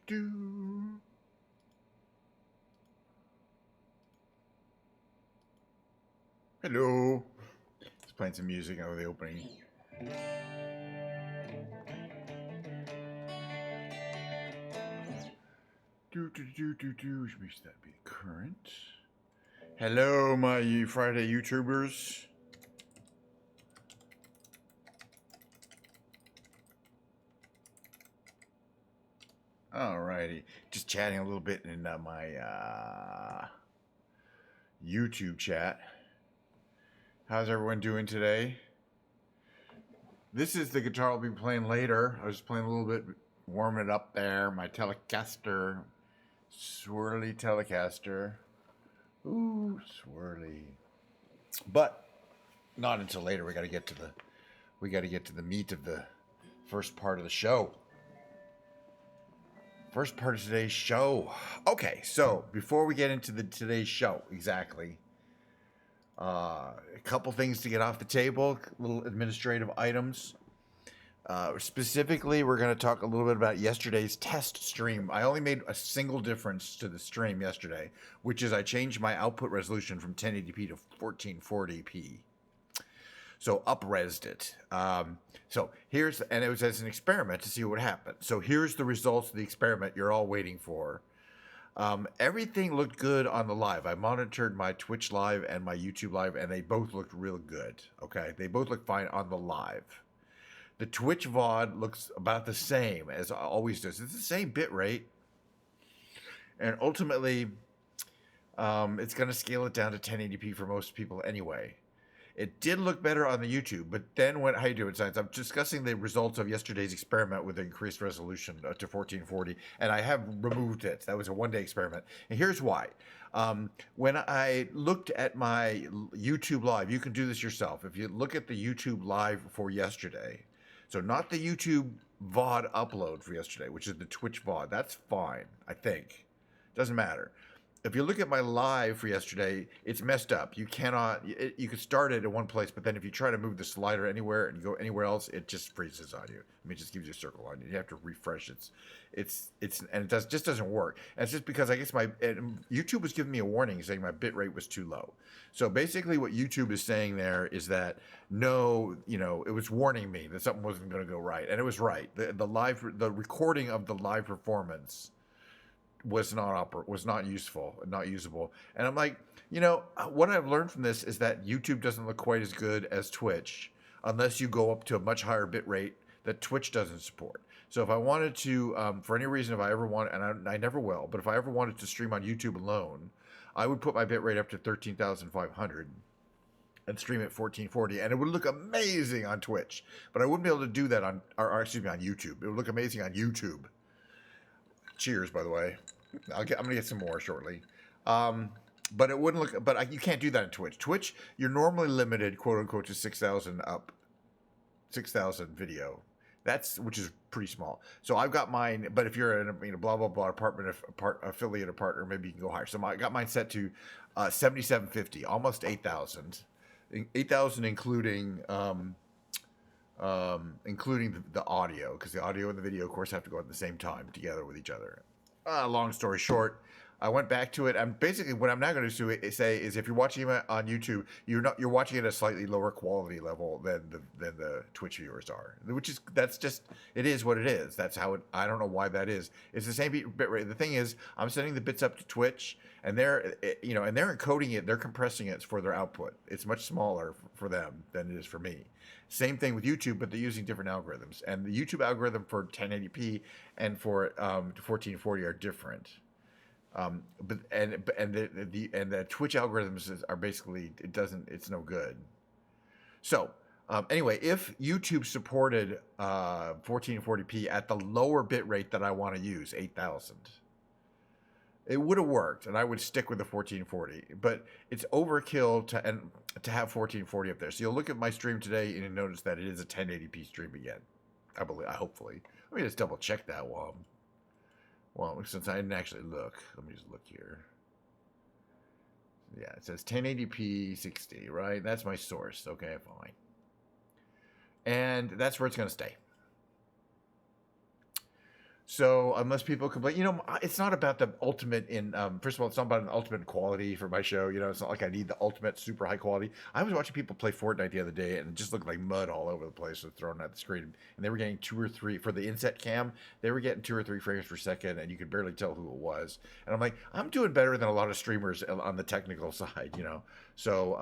do. Hello. Just playing some music over the opening. Which makes that be current. Hello, my Friday YouTubers. Alrighty, just chatting a little bit in my YouTube chat. How's everyone doing today? This is the guitar I'll be playing later. I was playing a little bit, warming it up there. My Telecaster, swirly Telecaster. Ooh, swirly. But not until later. We got to get to the meat of the first part of the show. First part of today's show. Okay, so before we get into today's show, exactly, a couple things to get off the table, little administrative items. Specifically, we're going to talk a little bit about yesterday's test stream. I only made a single difference to the stream yesterday, which is I changed my output resolution from 1080p to 1440p. So up-resed it. So here's, and it was as an experiment to see what happened. So here's the results of the experiment you're all waiting for. Everything looked good on the live. I monitored my Twitch live and my YouTube live, and they both looked real good. Okay, they both look fine on the live. The Twitch VOD looks about the same as it always does. It's the same bit rate, and ultimately, it's going to scale it down to 1080p for most people anyway. It did look better on the YouTube, but then how you doing, Science? I'm discussing the results of yesterday's experiment with increased resolution to 1440, and I have removed it. That was a one-day experiment, and here's why. When I looked at my YouTube live, you can do this yourself. If you look at the YouTube live for yesterday, so not the YouTube VOD upload for yesterday, which is the Twitch VOD, that's fine, I think. Doesn't matter. If you look at my live for yesterday, it's messed up. You cannot, you can start it in one place, but then if you try to move the slider anywhere and go anywhere else, it just freezes on you. I mean, it just gives you a circle on you. You have to refresh it. And it just doesn't work. And it's just because I guess YouTube was giving me a warning saying my bit rate was too low. So basically what YouTube is saying there is that no, it was warning me that something wasn't going to go right. And it was right. The recording of the live performance was not usable. And I'm like, what I've learned from this is that YouTube doesn't look quite as good as Twitch unless you go up to a much higher bit rate that Twitch doesn't support. So if I wanted to, for any reason, if I ever want, and I never will, but if I ever wanted to stream on YouTube alone, I would put my bit rate up to 13,500 and stream at 1440, and it would look amazing on Twitch. But I wouldn't be able to do that on YouTube. It would look amazing on YouTube. Cheers, by the way. I'm gonna get some more shortly. But it wouldn't look. But you can't do that in Twitch. Twitch, you're normally limited, quote unquote, to 6,000 video. Which is pretty small. So I've got mine. But if you're in a blah blah blah affiliate or partner, maybe you can go higher. So I got mine set to 7,750, almost 8,000. 8,000 including the audio, because the audio and the video, of course, have to go at the same time together with each other. Long story short, I went back to it, and basically what I'm now going to say is, if you're watching it on YouTube, you're watching it at a slightly lower quality level than the Twitch viewers are, it is what it is. That's how it. I don't know why that is. It's the same bit rate. The thing is, I'm sending the bits up to Twitch, and they're encoding it, they're compressing it for their output. It's much smaller for them than it is for me. Same thing with YouTube, but they're using different algorithms. And the YouTube algorithm for 1080p and for 1440 are different. But the Twitch algorithms are basically, it's no good. So anyway, if YouTube supported 1440p at the lower bit rate that I want to use, 8,000. It would have worked, and I would stick with the 1440. But it's overkill to have 1440 up there. So you'll look at my stream today, and you'll notice that it is a 1080p stream again. Hopefully. Let me just double check that since I didn't actually look. Let me just look here. Yeah, it says 1080p 60, right? That's my source. Okay, fine. And that's where it's going to stay. So unless people complain, it's not about the ultimate in. First of all, it's not about an ultimate quality for my show. It's not like I need the ultimate super high quality. I was watching people play Fortnite the other day, and it just looked like mud all over the place was thrown at the screen. And they were getting 2 or 3 for the inset cam. They were getting 2 or 3 frames per second, and you could barely tell who it was. And I'm like, I'm doing better than a lot of streamers on the technical side. So,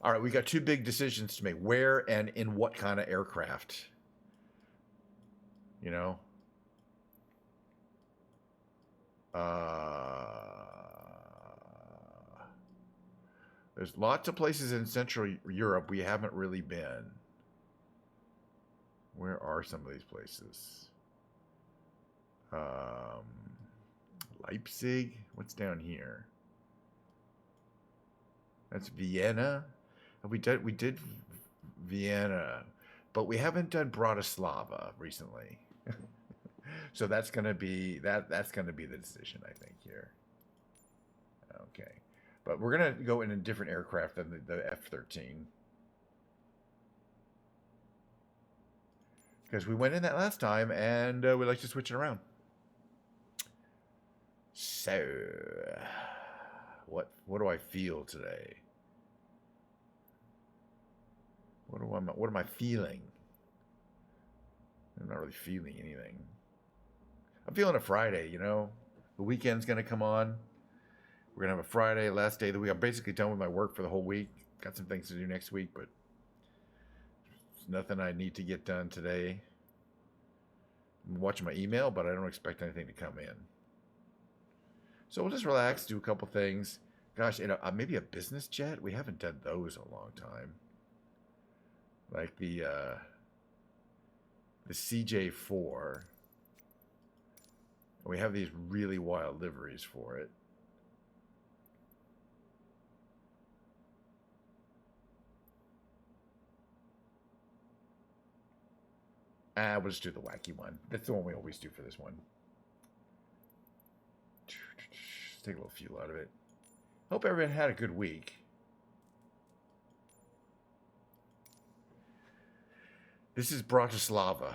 all right, we got 2 big decisions to make: where and in what kind of aircraft. You know. There's lots of places in Central Europe we haven't really been. Where are some of these places? Leipzig? What's down here? That's Vienna. We did Vienna, but we haven't done Bratislava recently. So that's gonna be that's gonna be the decision, I think, here. Okay, but we're gonna go in a different aircraft than the F-13 because we went in that last time, and we like to switch it around. So, what do I feel today? What am I feeling? I'm not really feeling anything. I'm feeling a Friday, The weekend's going to come on. We're going to have a Friday, last day of the week. I'm basically done with my work for the whole week. Got some things to do next week, but there's nothing I need to get done today. I'm watching my email, but I don't expect anything to come in. So we'll just relax, do a couple things. Gosh, maybe a business jet? We haven't done those in a long time. Like the CJ4. We have these really wild liveries for it. We'll just do the wacky one. That's the one we always do for this one. Just take a little fuel out of it. Hope everyone had a good week. This is Bratislava.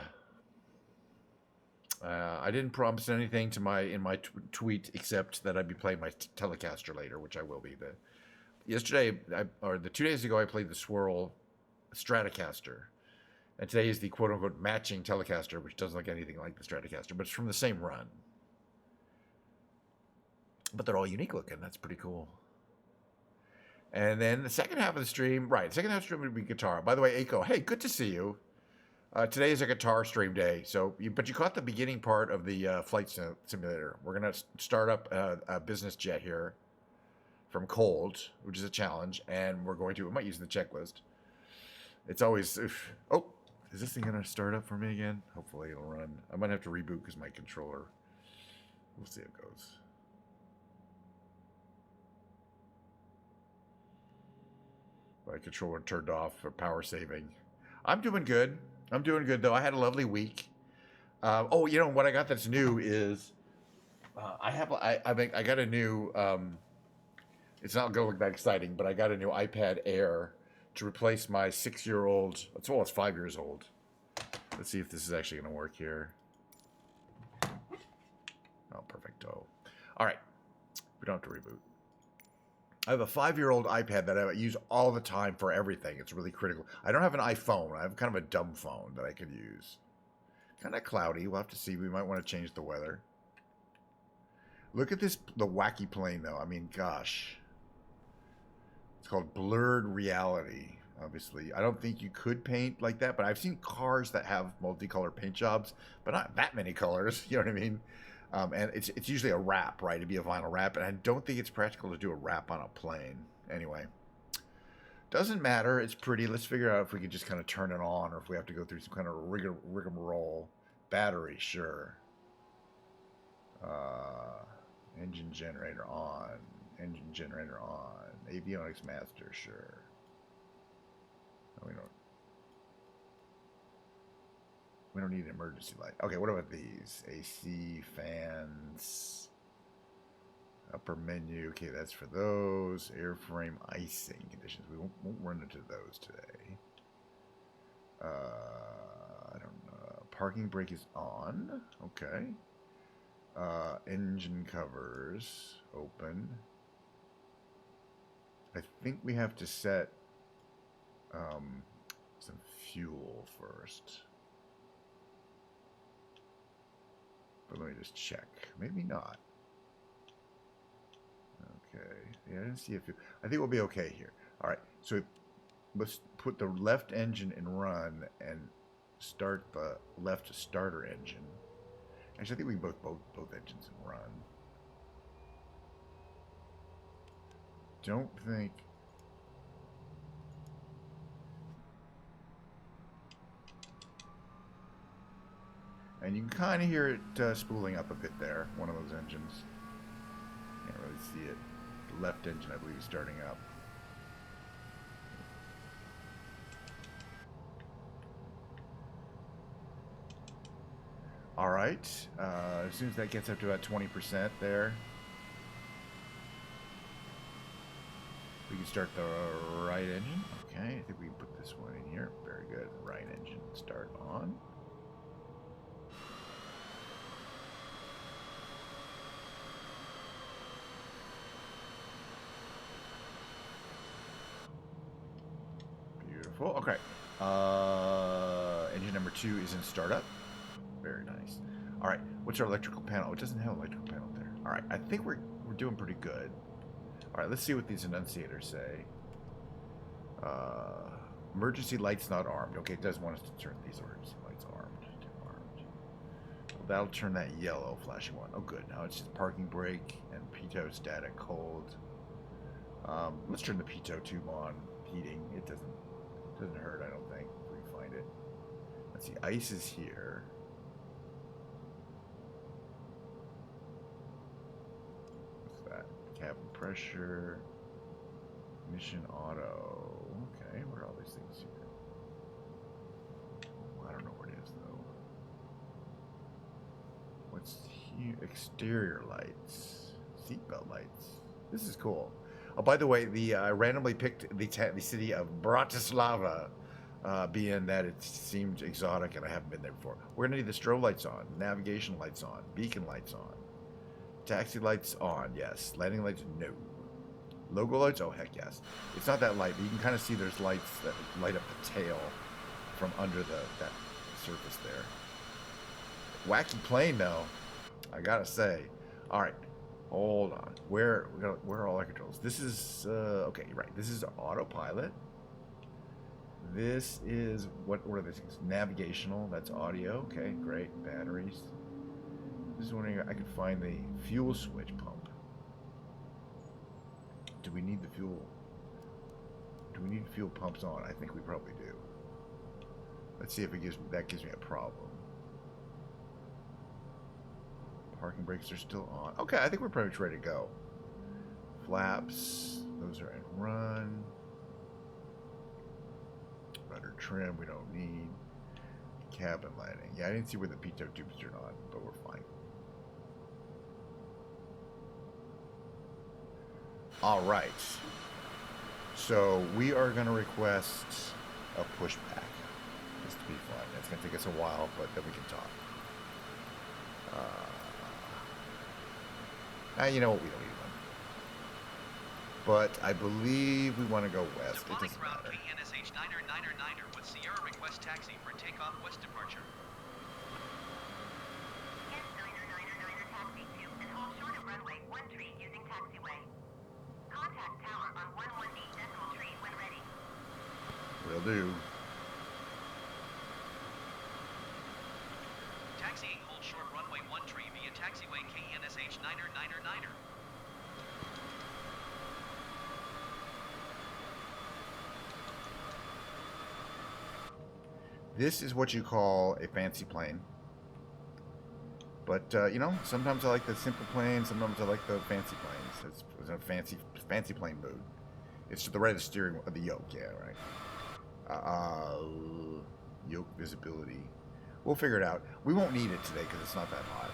I didn't promise anything in my tweet except that I'd be playing my Telecaster later, which I will be. The 2 days ago, I played the Swirl Stratocaster, and today is the quote-unquote matching Telecaster, which doesn't look anything like the Stratocaster, but it's from the same run. But they're all unique looking. That's pretty cool. And then the second half of the stream, second half of the stream would be guitar. By the way, Aiko, hey, good to see you. Today is a guitar stream day, but you caught the beginning part of the flight simulator. We're gonna start up a business jet here from cold, which is a challenge, and we might use the checklist. It's always, oh, is this thing gonna start up for me again? Hopefully it'll run. I might have to reboot because my controller. We'll see how it goes. My controller turned off for power saving. I'm doing good. Though. I had a lovely week. What I got that's new is I got a new. It's not going to look that exciting, but I got a new iPad Air to replace my 6-year-old. It's 5 years old. Let's see if this is actually going to work here. Oh, perfecto. All right, we don't have to reboot. I have a 5-year-old iPad that I use all the time for everything. It's really critical. I don't have an iPhone. I have kind of a dumb phone that I could use. Kind of cloudy. We'll have to see. We might want to change the weather. Look at the wacky plane, though. I mean, gosh. It's called Blurred Reality, obviously. I don't think you could paint like that, but I've seen cars that have multicolored paint jobs, but not that many colors. You know what I mean? And it's usually a wrap, right? It'd be a vinyl wrap, and I don't think it's practical to do a wrap on a plane. Anyway, doesn't matter. It's pretty. Let's figure out if we can just kind of turn it on, or if we have to go through some kind of rigmarole. Battery, sure. Engine generator on. Engine generator on. Avionics master, sure. No, we don't need an emergency light. Okay, what about these? AC, fans, upper menu. Okay, that's for those. Airframe icing conditions. We won't run into those today. I don't know. parking brake is on. Okay. Engine covers open. I think we have to set some fuel first. But let me just check. Maybe not. Okay. Yeah, I didn't see a fuel. I think we'll be okay here. All right. So let's put the left engine in run and start the left starter engine. Actually, I think we can both engines in run. Don't think. And you can kind of hear it spooling up a bit there, one of those engines. Can't really see it. The left engine, I believe, is starting up. All right. As soon as that gets up to about 20% there, we can start the right engine. Okay, I think we can put this one in here. Very good. Right engine start on. Beautiful. Okay. Engine number 2 is in startup. Very nice. All right. What's our electrical panel? Oh, it doesn't have an electrical panel there. All right. I think we're doing pretty good. All right. Let's see what these enunciators say. Emergency lights not armed. Okay, it does want us to turn these emergency lights armed. Well, that'll turn that yellow flashing one. Oh, good. Now it's just parking brake and pitot static cold. Let's turn the pitot tube on. Heating. It doesn't hurt, I don't think, if we can find it. Let's see. Ice is here. What's that? Cabin pressure. Mission auto. Okay, where are all these things here? I don't know where it is though. What's here? Exterior lights, seatbelt lights. This is cool. Oh, by the way, I randomly picked the city of Bratislava, being that it seemed exotic and I haven't been there before. We're gonna need the strobe lights on, navigation lights on, beacon lights on, taxi lights on. Yes, landing lights no. Logo lights? Oh, heck yes. It's not that light, but you can kind of see there's lights that light up the tail from under that surface there. Wacky plane, though, I gotta say. All right, hold on. Where are all our controls? This is, okay, right. This is autopilot. This is, what are these things? Navigational, that's audio. Okay, great. Batteries. This is wondering if I could find the fuel switch pump. Do we need the fuel? Do we need fuel pumps on? I think we probably do. Let's see if it gives me a problem. Parking brakes are still on. Okay, I think we're pretty much ready to go. Flaps, those are in run. Rudder trim, we don't need. Cabin lighting. Yeah, I didn't see where the pitot tubes turn on, but we're fine. All right. So we are going to request a pushback. Just to be fun. It's going to take us a while, but then we can talk. You know what? We don't need one. But I believe we want to go west. It doesn't matter. KNSH 999er with Sierra request taxi for takeoff west departure. S999er taxi to and hold short of runway 13 using taxiway. Contact tower on 118.3 when ready. Will do. Taxiing hold short runway 13 via taxiway KNSH 999er. This is what you call a fancy plane. But, you know, sometimes I like the simple plane, sometimes I like the fancy planes. It's a fancy plane mood. It's to the right of the steering, of the yoke, yeah, right. Yoke visibility. We'll figure it out. We won't need it today because it's not that hot.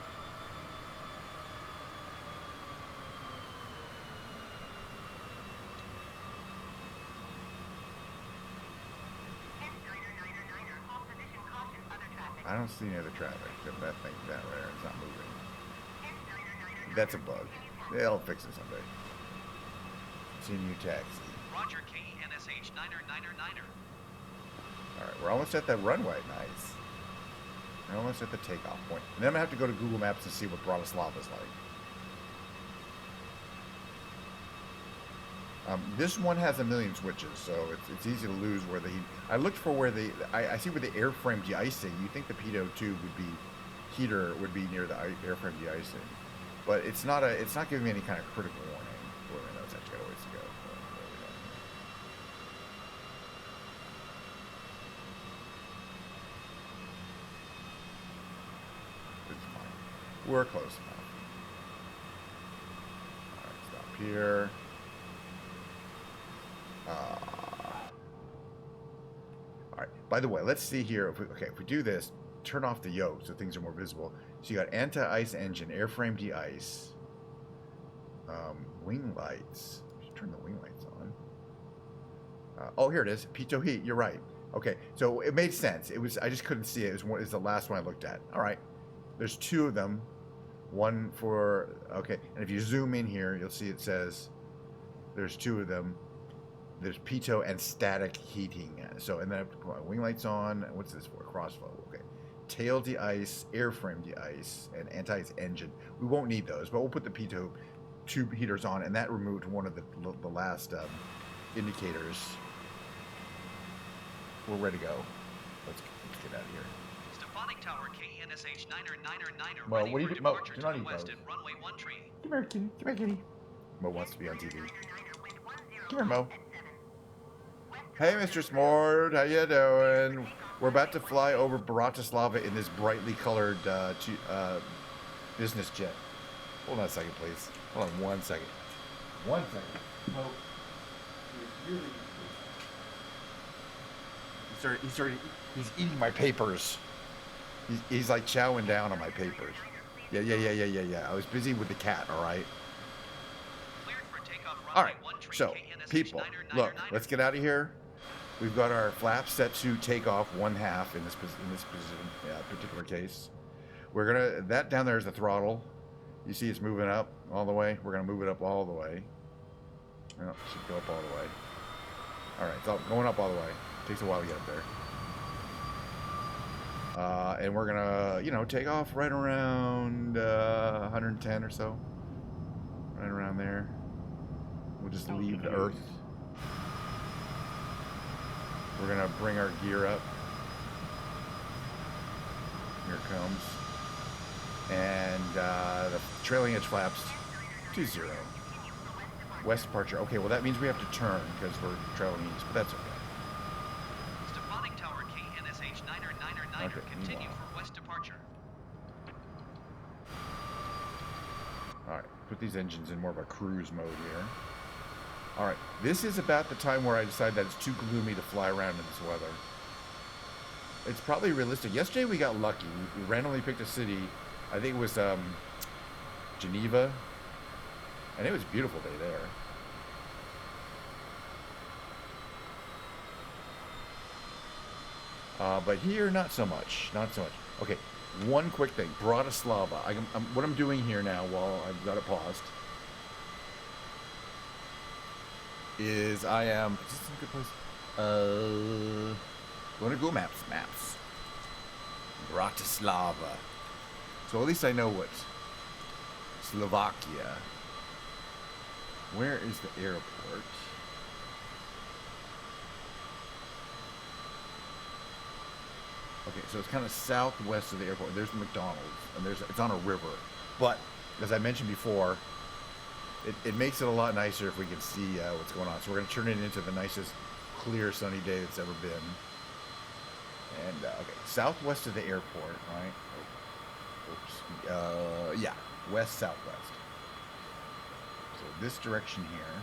S999er hold position caution other traffic. I don't see any other traffic. That thing down there is not moving. That's a bug. They'll fix it someday. Continue taxi. Roger, KNSH 99er. Alright, we're almost at that runway. Nice. We're almost at the takeoff point. And then I'm going to have to go to Google Maps to see what Bratislava is like. This one has a million switches, so it's easy to lose where the... I looked for where the... I see where the airframe de-icing. You think the pitot tube would be... heater would be near the airframe de-icing. But it's not giving me any kind of critical warning. Well, I know it's actually got a ways to go. It's fine. We're close enough. Alright, stop here. Alright, by the way, let's see here. If we do this, turn off the yoke so things are more visible. So you got anti-ice engine, airframe de-ice, wing lights. Turn the wing lights on. Oh, here it is. Pitot heat. You're right. Okay, so it made sense. I just couldn't see it. It was the last one I looked at. All right, there's two of them. One for okay, and if you zoom in here, you'll see it says there's two of them. There's pitot and static heating. So, and then I have to put my wing lights on. What's this for? Crossflow. Okay. Tail de-ice, airframe de-ice, and anti-ice engine. We won't need those, but we'll put the pitot tube heaters on, and that removed one of the last indicators. We're ready to go. Let's get out of here. Stefanik Tower, KNSH 99er. Mo, ready what do you for do? Mo, departure do to not the eat west Mo. at runway 13. Come here, kitty. Come here, kitty. Mo wants to be on TV. Come here, Mo. Hey, Mr. Smord, how you doing? We're about to fly over Bratislava in this brightly colored business jet. Hold on a second, please. Hold on 1 second. 1 second. Mo, he's eating my papers. He's like chowing down on my papers. Yeah. I was busy with the cat, all right? Cleared for takeoff All runway right, 13, so, KNSH people, 99er. look, let's get out of here. We've got our flaps set to take off 1/2 in this particular case. We're gonna, that down there is the throttle. You see it's moving up all the way. We're gonna move it up all the way. Well, it should go up all the way. All right, it's going up all the way. Takes a while to get up there. And we're gonna, take off right around 110 or so. Right around there. We'll just leave the Earth. We're gonna bring our gear up. Here it comes. And the trailing edge flaps 20. West departure. Okay, well that means we have to turn because we're traveling east, but that's okay. Stefanik Tower, KNSH 99er. Okay, Continue meanwhile. for west departure. Alright, put these engines in more of a cruise mode here. Alright, this is about the time where I decide that it's too gloomy to fly around in this weather. It's probably realistic. Yesterday we got lucky. We randomly picked a city. I think it was Geneva. And it was a beautiful day there. But here, not so much. Not so much. Okay, one quick thing. Bratislava. What I'm doing here now while I've got it paused is I am... Is this a good place? Going to Google Maps. Bratislava. So at least I know what Slovakia. Where is the airport? Okay, so it's kind of southwest of the airport. There's the McDonald's, and it's on a river. But as I mentioned before, it makes it a lot nicer if we can see what's going on. So we're going to turn it into the nicest, clear, sunny day that's ever been. And okay, southwest of the airport, right? Oops. Yeah, west southwest. So this direction here.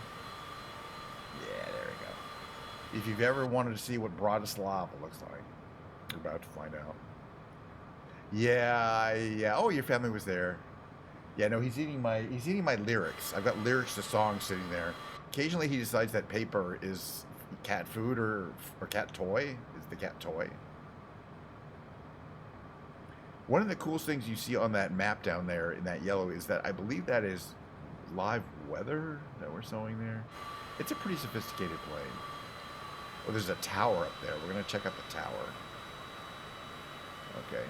Yeah, there we go. If you've ever wanted to see what Bratislava looks like, you're about to find out. Yeah. Oh, your family was there. Yeah, no, he's eating my lyrics. I've got lyrics to songs sitting there. Occasionally he decides that paper is cat food or cat toy. Is the cat toy. One of the coolest things you see on that map down there in that yellow is that I believe that is live weather that we're showing there. It's a pretty sophisticated plane. Oh, there's a tower up there. We're going to check out the tower. Okay.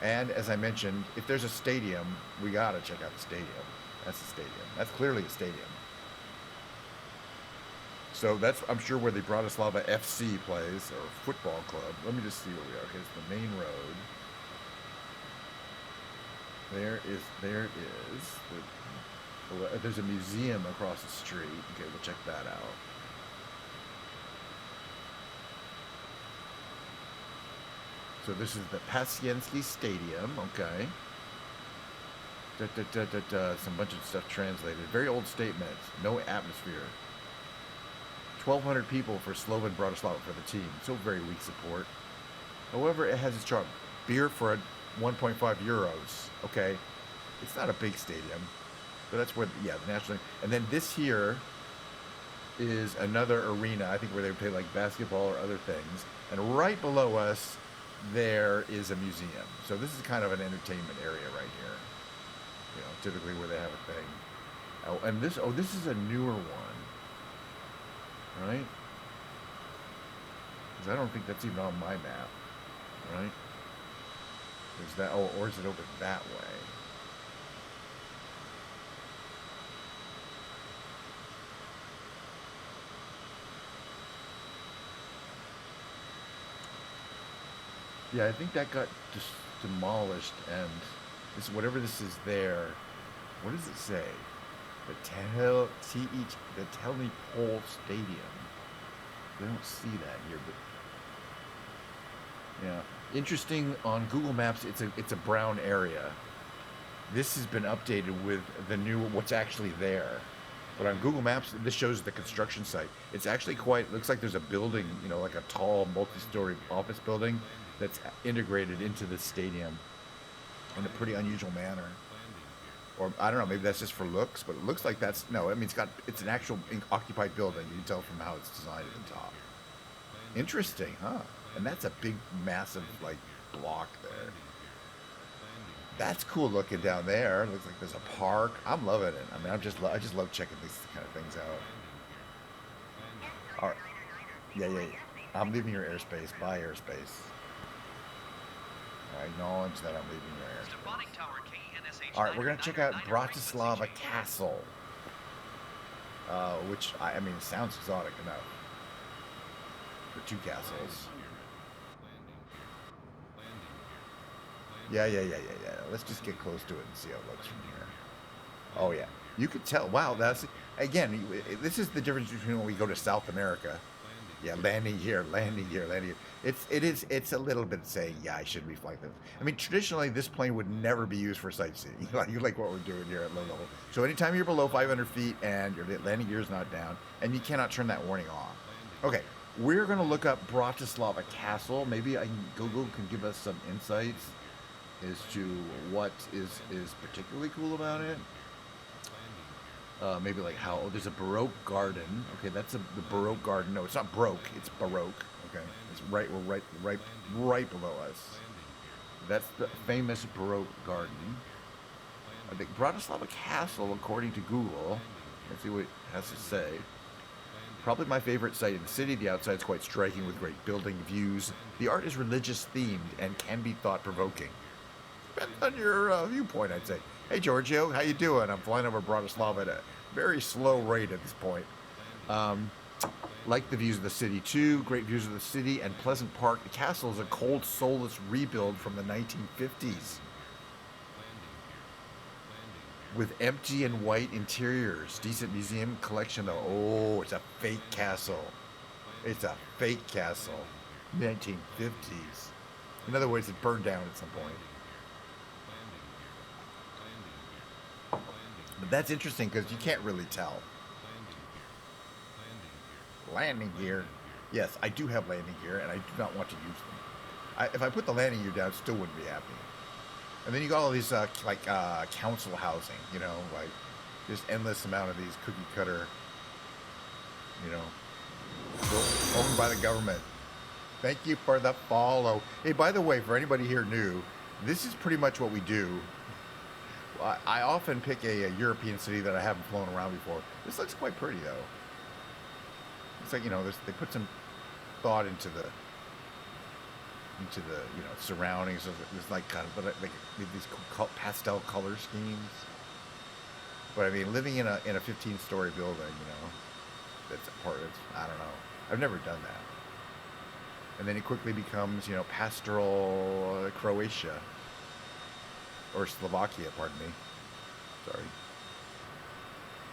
And as I mentioned, if there's a stadium, we got to check out the stadium. That's a stadium. That's clearly a stadium. So that's, I'm sure, where the Bratislava FC plays, or football club. Let me just see where we are. Okay, it's the main road. There it is. There's a museum across the street. Okay, we'll check that out. So this is the Pasienski Stadium. Okay. Some bunch of stuff translated. Very old statements. No atmosphere. 1,200 people for Slovan Bratislava for the team. So very weak support. However, it has its charm. Beer for 1.5 euros. Okay. It's not a big stadium. But that's where, yeah, the national. And then this here is another arena, I think, where they play like basketball or other things. And right below us, there is a museum. So this is kind of an entertainment area right here. You know, typically where they have a thing. Oh, and this, oh, this is a newer one. Right? Because I don't think that's even on my map. Right? There's that, oh, or is it over that way? Yeah, I think that got just demolished, and this, whatever this is there, what does it say? The Telepol Stadium. We don't see that here, but yeah, interesting. On Google Maps, it's a brown area. This has been updated with the new what's actually there. But on Google Maps, this shows the construction site. It's actually quite, looks like there's a building, you know, like a tall multi-story office building that's integrated into the stadium in a pretty unusual manner. Or I don't know, maybe that's just for looks, but it looks like that's, no, I mean, it's an actual occupied building. You can tell from how it's designed at the top. Interesting, huh? And that's a big, massive, like, block there. That's cool looking down there. It looks like there's a park. I'm loving it. I mean, I just love checking these kind of things out. All right. Yeah. I'm leaving your airspace. Bye, airspace. I acknowledge that I'm leaving your airspace. All right, we're going to check out Bratislava Castle. Which, I mean, sounds exotic enough. For two castles. Yeah. Let's just get close to it and see how it looks from here. Oh, yeah. You could tell. Wow, that's... Again, this is the difference between when we go to South America. Yeah, landing here. It's a little bit saying, yeah, I shouldn't be flying them. I mean, traditionally, this plane would never be used for sightseeing, like what we're doing here at low level. So anytime you're below 500 feet and your landing gear is not down, and you cannot turn that warning off. Okay, we're going to look up Bratislava Castle. Maybe Google can give us some insights as to what is particularly cool about it. Maybe like how, oh, there's a Baroque garden. Okay, that's the Baroque garden. No, it's not Baroque. It's Baroque. Okay, it's we're right below us. That's the famous Baroque garden. I think Bratislava Castle, according to Google. Let's see what it has to say. Probably my favorite site in the city. The outside is quite striking with great building views. The art is religious themed and can be thought-provoking. Depends on your viewpoint, I'd say. Hey, Giorgio, how you doing? I'm flying over Bratislava at a very slow rate at this point. Like the views of the city, too. Great views of the city and Pleasant Park. The castle is a cold, soulless rebuild from the 1950s. With empty and white interiors. Decent museum collection, though. Oh, it's a fake castle. It's a fake castle. 1950s. In other words, it burned down at some point. But that's interesting because you can't really tell. Landing gear. Yes, I do have landing gear, and I do not want to use them. If I put the landing gear down, I still wouldn't be happy. And then you got all these, council housing, you know, like, just endless amount of these cookie cutter, you know, owned by the government. Thank you for the follow. Hey, by the way, for anybody here new, this is pretty much what we do. I often pick a European city that I haven't flown around before. This looks quite pretty, though. It's like, you know, they put some thought into the surroundings. It's like kind of like these pastel color schemes. But I mean, living in a 15-story building, you know, that's part. I don't know. I've never done that. And then it quickly becomes, you know, pastoral Croatia. Or Slovakia, pardon me. Sorry.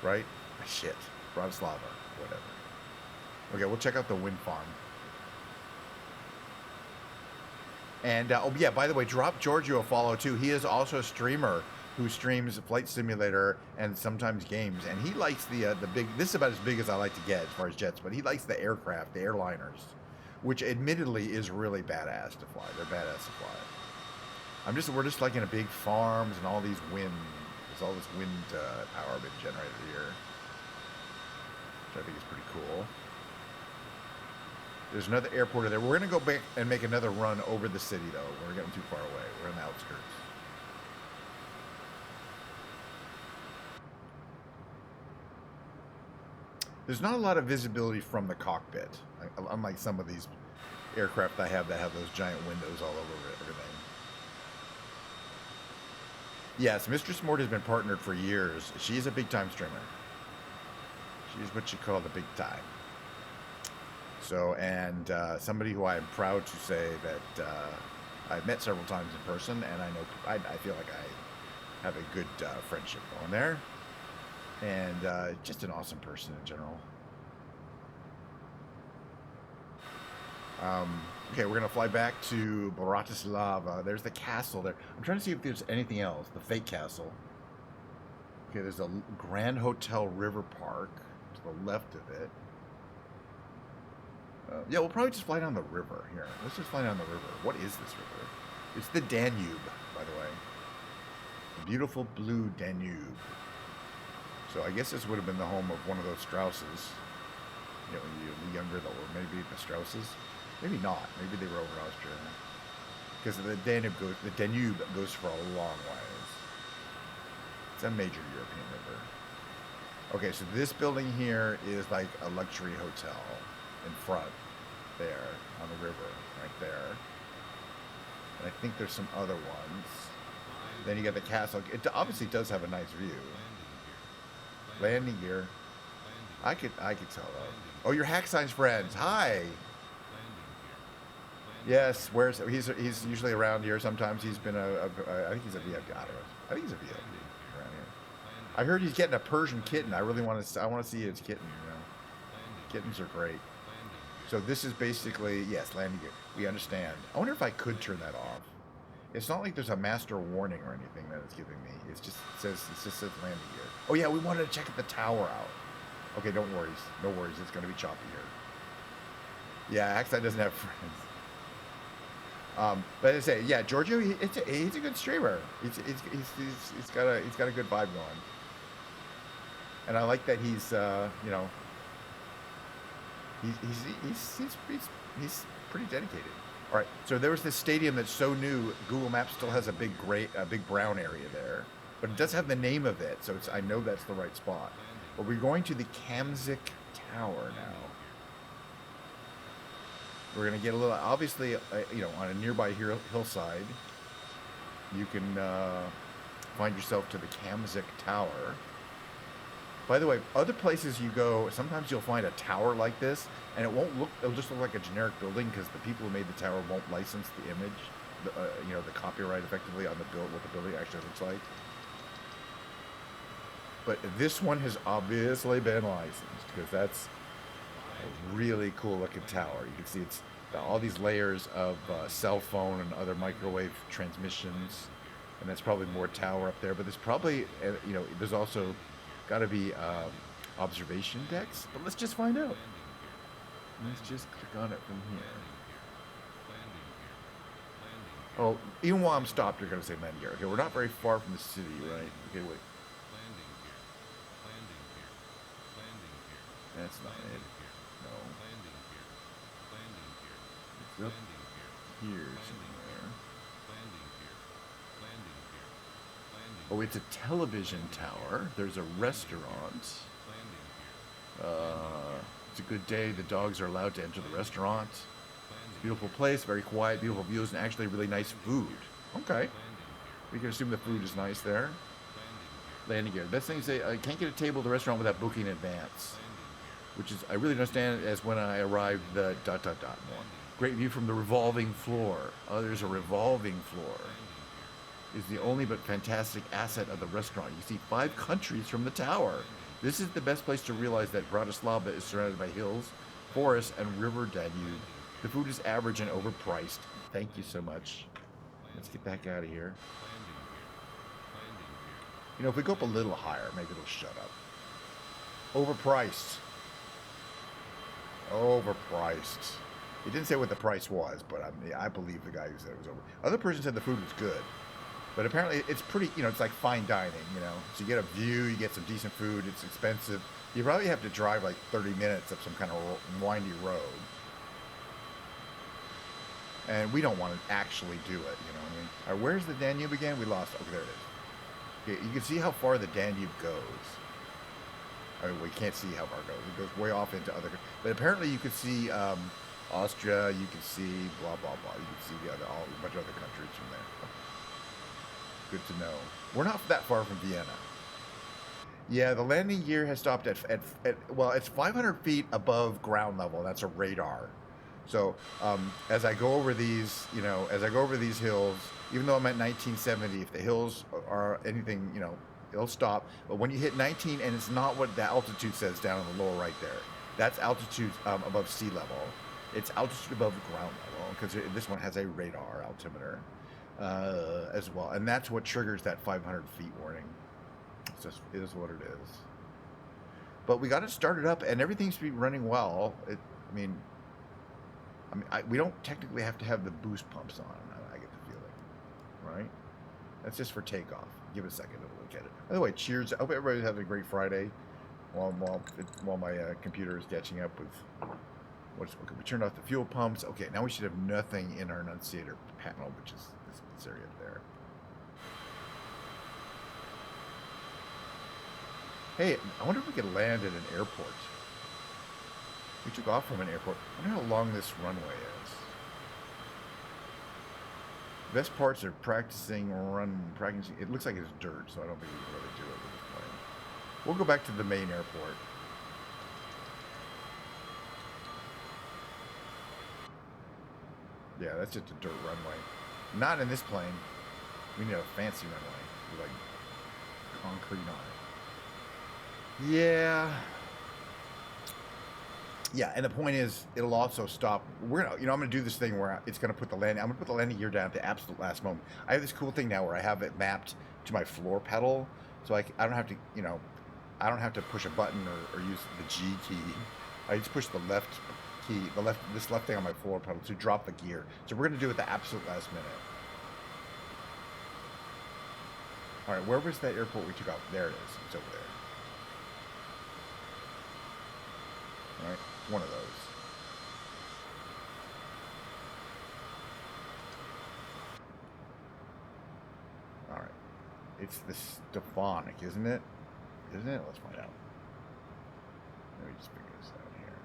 Right? Shit. Bratislava. Whatever. Okay, we'll check out the wind farm. And, oh yeah, by the way, drop Giorgio a follow, too. He is also a streamer who streams Flight Simulator and sometimes games. And he likes the big... This is about as big as I like to get as far as jets. But he likes the aircraft, the airliners. Which, admittedly, is really badass to fly. They're badass to fly. We're just like in a big farms and all these there's all this wind power being generated here, which I think is pretty cool. There's another airport there. We're gonna go back and make another run over the city though. We're getting too far away. We're in the outskirts. There's not a lot of visibility from the cockpit, unlike some of these aircraft I have that have those giant windows all over everything. Yes, Mistress Mort has been partnered for years. She's a big-time streamer. She's what you call the big time. So, and somebody who I am proud to say that I've met several times in person, and I feel like I have a good friendship going there. And just an awesome person in general. Okay, we're going to fly back to Bratislava. There's the castle there. I'm trying to see if there's anything else. The fake castle. Okay, there's a Grand Hotel River Park to the left of it. Yeah, we'll probably just fly down the river here. Let's just fly down the river. What is this river? It's the Danube, by the way. The beautiful blue Danube. So I guess this would have been the home of one of those Strausses. You know, when you were younger, though, or maybe the Strausses. Maybe not. Maybe they were over Austria. Because the Danube goes for a long ways. It's a major European river. Okay, so this building here is like a luxury hotel in front there on the river, right there. And I think there's some other ones. Then you got the castle. It obviously does have a nice view. Landing gear. I could tell though. Oh, you're Hacksign's friends. Hi. Yes, he's usually around here. Sometimes he's been I think he's a VIP. I think he's a VIP around here. I heard he's getting a Persian kitten. I want to see his kitten. You know, kittens are great. So this is basically landing gear. We understand. I wonder if I could turn that off. It's not like there's a master warning or anything that it's giving me. It just says landing gear. Oh yeah, we wanted to check the tower out. Okay, don't worry. No worries. It's going to be choppy here. Yeah, Hackside doesn't have friends. But I say, yeah, Giorgio, he's a good streamer. He's got a good vibe going, and I like that he's you know, he's pretty dedicated. All right, so there was this stadium that's so new. Google Maps still has a big brown area there, but it does have the name of it, so I know that's the right spot. But we're going to the Kamzik Tower now. We're going to get a little, obviously, you know, on a nearby hillside, you can find yourself to the Kamzik Tower. By the way, other places you go, sometimes you'll find a tower like this, and it'll just look like a generic building because the people who made the tower won't license the image, you know, the copyright effectively on what the building actually looks like. But this one has obviously been licensed because that's a really cool looking tower. You can see it's all these layers of cell phone and other microwave transmissions, and that's probably more tower up there. But there's probably, you know, there's also got to be observation decks. But let's just find out. Let's just click on it from here. Oh, even while I'm stopped, you're going to say landing gear. Okay, we're not very far from the city, right? Okay, wait. That's not it. No. It's up here somewhere. Oh, it's a television tower. There's a restaurant. It's a good day. The dogs are allowed to enter the restaurant. Beautiful place, very quiet, beautiful views, and actually really nice food. Okay. We can assume the food is nice there. Landing gear. Best thing to say, I can't get a table at the restaurant without booking in advance. Which is, I really don't understand it as when I arrived, the ... more. Great view from the revolving floor. Oh, there's a revolving floor. Is the only but fantastic asset of the restaurant. You see 5 countries from the tower. This is the best place to realize that Bratislava is surrounded by hills, forests, and river Danube. The food is average and overpriced. Thank you so much. Let's get back out of here. You know, if we go up a little higher, maybe it'll shut up. Overpriced. Overpriced. He didn't say what the price was, but I believe the guy who said it was over. Other person said the food was good. But apparently it's pretty, you know, it's like fine dining, you know. So you get a view, you get some decent food, it's expensive. You probably have to drive like 30 minutes up some kind of windy road. And we don't want to actually do it, you know what I mean? All right, where's the Danube again? We lost, okay, there it is. Okay, you can see how far the Danube goes. I mean, we can't see how far it goes. It goes way off into other, but apparently you can see Austria, you can see blah, blah, blah. You can see a bunch of other countries from there. Good to know. We're not that far from Vienna. Yeah, the landing gear has stopped at well, it's 500 feet above ground level. That's a radar. So as I go over these, you know, as I go over these hills, even though I'm at 1970, if the hills are anything, you know, it'll stop. But when you hit 19, and it's not what the altitude says down in the lower right there. That's altitude above sea level. It's altitude above ground level because this one has a radar altimeter. As well, and that's what triggers that 500 feet warning. It's just, it is what it is. But we got it started up, and everything seems to be running well. We don't technically have to have the boost pumps on. I get the feeling, right? That's just for takeoff. Give it a second to look at it. By the way, cheers! I hope everybody's having a great Friday. While my computer is catching up with. Okay, we turned off the fuel pumps. Okay, now we should have nothing in our annunciator panel, which is this area there. Hey, I wonder if we could land at an airport. We took off from an airport. I wonder how long this runway is. Best parts are practicing. It looks like it's dirt, so I don't think we can really do it with this plane. We'll go back to the main airport. Yeah, that's just a dirt runway. Not in this plane. We need a fancy runway with like concrete on it. Yeah. Yeah, and the point is, it'll also stop. We're gonna, I'm gonna do this thing where it's gonna put the landing. I'm gonna put the landing gear down at the absolute last moment. I have this cool thing now where I have it mapped to my floor pedal, so I don't have to, I don't have to push a button or use the G key. I just push the left key, this left thing on my floor pedal to drop the gear. So we're gonna do it at the absolute last minute. All right, where was that airport we took off? There it is. It's over there. All right, one of those. All right, it's the Stefanik, isn't it? Isn't it? Let's find out. Let me just figure this out here.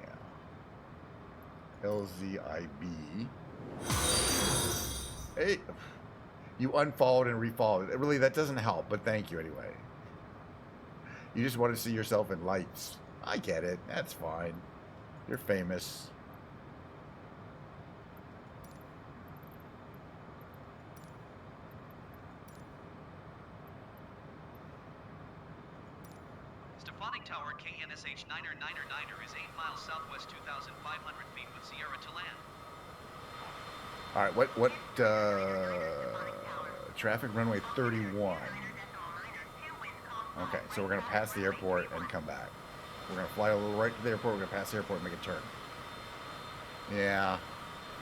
Yeah. LZIB. Hey, you unfollowed and refollowed. Really, that doesn't help, but thank you anyway. You just want to see yourself in lights. I get it. That's fine. You're famous. Stefanik Tower KNSH 9er is 8 miles southwest 2,500 feet with Sierra to land. All right, what traffic runway 31. Okay, so we're going to pass the airport and come back. We're going to fly a little right to the airport. We're going to pass the airport and make a turn. Yeah,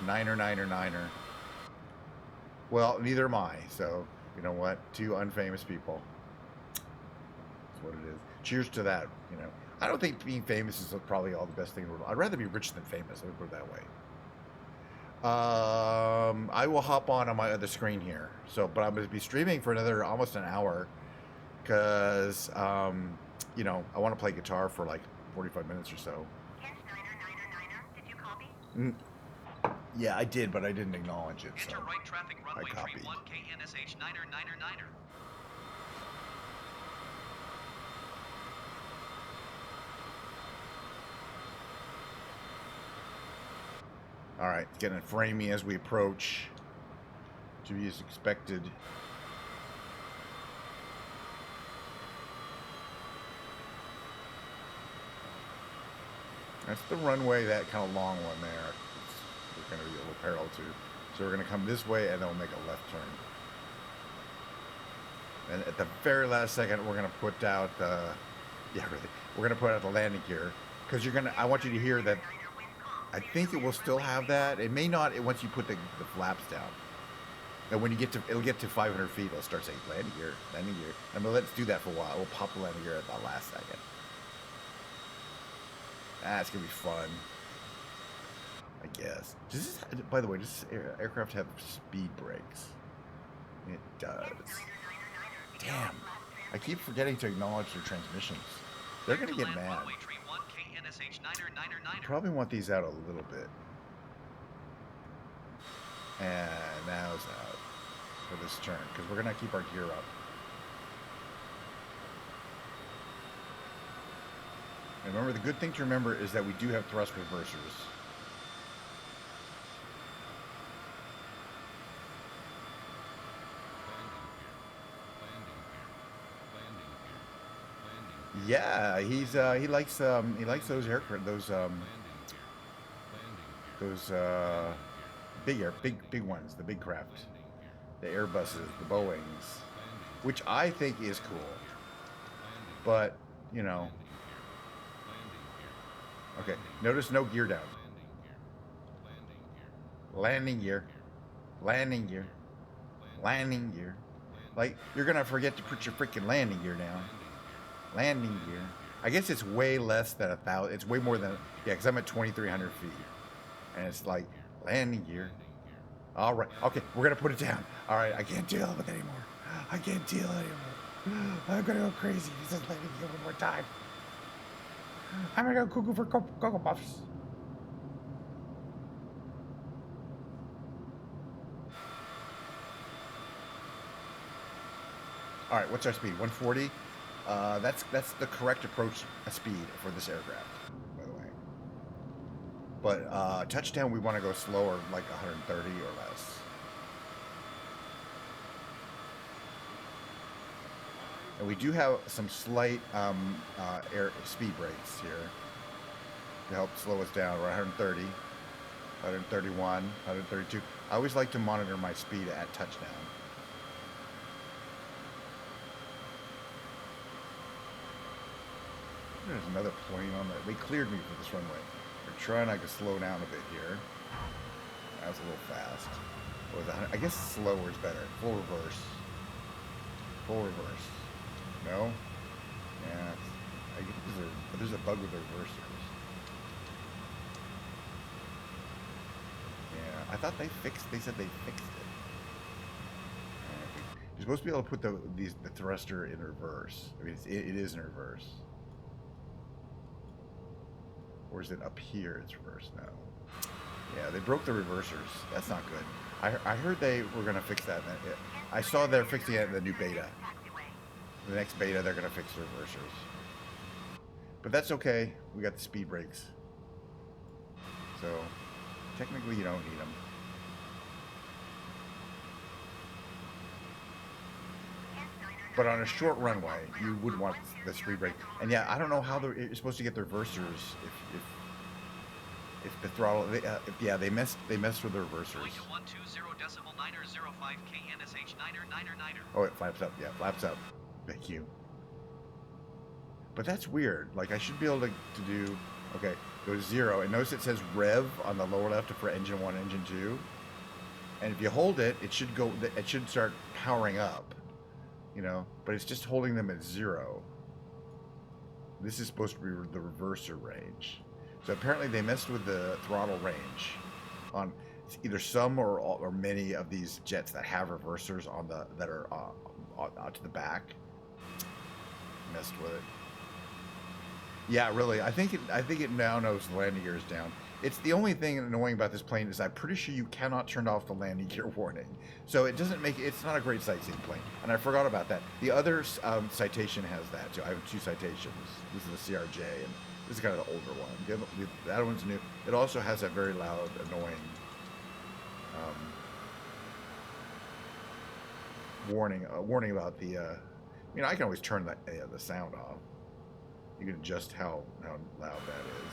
niner. Well, neither am I. So, you know what? Two unfamous people. That's what it is. Cheers to that, I don't think being famous is probably all the best thing in the world. I'd rather be rich than famous. Let me put it that way. I will hop on my other screen here. So, but I'm going to be streaming for another almost an hour because, you know, I want to play guitar for like 45 minutes or so. Kent Niner Niner Niner, did you copy? Yeah, I did, but I didn't acknowledge it. So Enter right traffic runway copied. 31 KNSH 999er. All right, it's getting framey as we approach. To be as expected. That's the runway, that kind of long one there. We're going to be a little parallel to. So we're going to come this way and then we'll make a left turn. And at the very last second, we're going to put out the, yeah, really, we're going to put out the landing gear. Because you're going to, I want you to hear that, I think it will still have that. It may not once you put the flaps down. And when you get to, it'll get to 500 feet, it'll start saying landing gear, landing gear. I mean, let's do that for a while. We'll pop the landing gear at the last second. It's going to be fun. I guess. Does this, by the way, does this aircraft have speed brakes? It does. Damn. I keep forgetting to acknowledge their transmissions. They're going to get mad. Probably want these out a little bit. And now's out for this turn, because we're going to keep our gear up. And remember, the good thing to remember is that we do have thrust reversers. Yeah, he likes those aircraft, those big ones, the big craft, the Airbuses, the Boeings, which I think is cool. But you know, okay. Notice no gear down. Landing gear, landing gear, landing gear. Like you're gonna forget to put your freaking landing gear down. Landing gear. I guess it's way less than 1,000. It's way more than, yeah, because I'm at 2,300 feet. And it's like, landing gear. All right. Okay, we're going to put it down. All right, I can't deal with it anymore. I can't deal anymore. I'm going to go crazy. He says landing gear one more time. I'm going to go cuckoo for Cocoa Puffs. All right, what's our speed? 140? That's the correct approach speed for this aircraft, by the way. But touchdown, we want to go slower, like 130 or less. And we do have some slight air speed brakes here to help slow us down. We're 130, 131, 132. I always like to monitor my speed at touchdown. There's another plane on there. They cleared me for this runway. They're trying not to slow down a bit here. That was a little fast. What was that? I guess slower is better. Full reverse. Full reverse. No? Yeah. I guess there's a bug with the reversers. Yeah. I thought they said they fixed it. You're supposed to be able to put the thruster in reverse. I mean, it is in reverse. Or is it up here? It's reversed now. Yeah, they broke the reversers. That's not good. I heard they were going to fix that. I saw they're fixing it in the new beta. The next beta, they're going to fix the reversers. But that's okay. We got the speed brakes. So, technically, you don't need them. But on a short runway, you would want the speed brake. And yeah, I don't know how you're supposed to get the reversers if the throttle. They messed with the reversers. Oh, it flaps up. Yeah, flaps up. Thank you. But that's weird. Like I should be able to do. Okay, go to 0, and notice it says rev on the lower left for engine 1, engine 2. And if you hold it, it should go. It should start powering up. You know, but it's just holding them at 0. This is supposed to be the reverser range. So apparently they messed with the throttle range on, either some or many of these jets that have reversers on the that are out to the back. Messed with it. Yeah, really. I think it now knows the landing gear is down. It's the only thing annoying about this plane is I'm pretty sure you cannot turn off the landing gear warning. So it doesn't make it's not a great sightseeing plane. And I forgot about that. The other Citation has that too. I have 2 Citations. This is a CRJ, and this is kind of the older one. The other one's new. It also has that very loud, annoying warning about the. I can always turn the sound off. You can adjust how loud that is.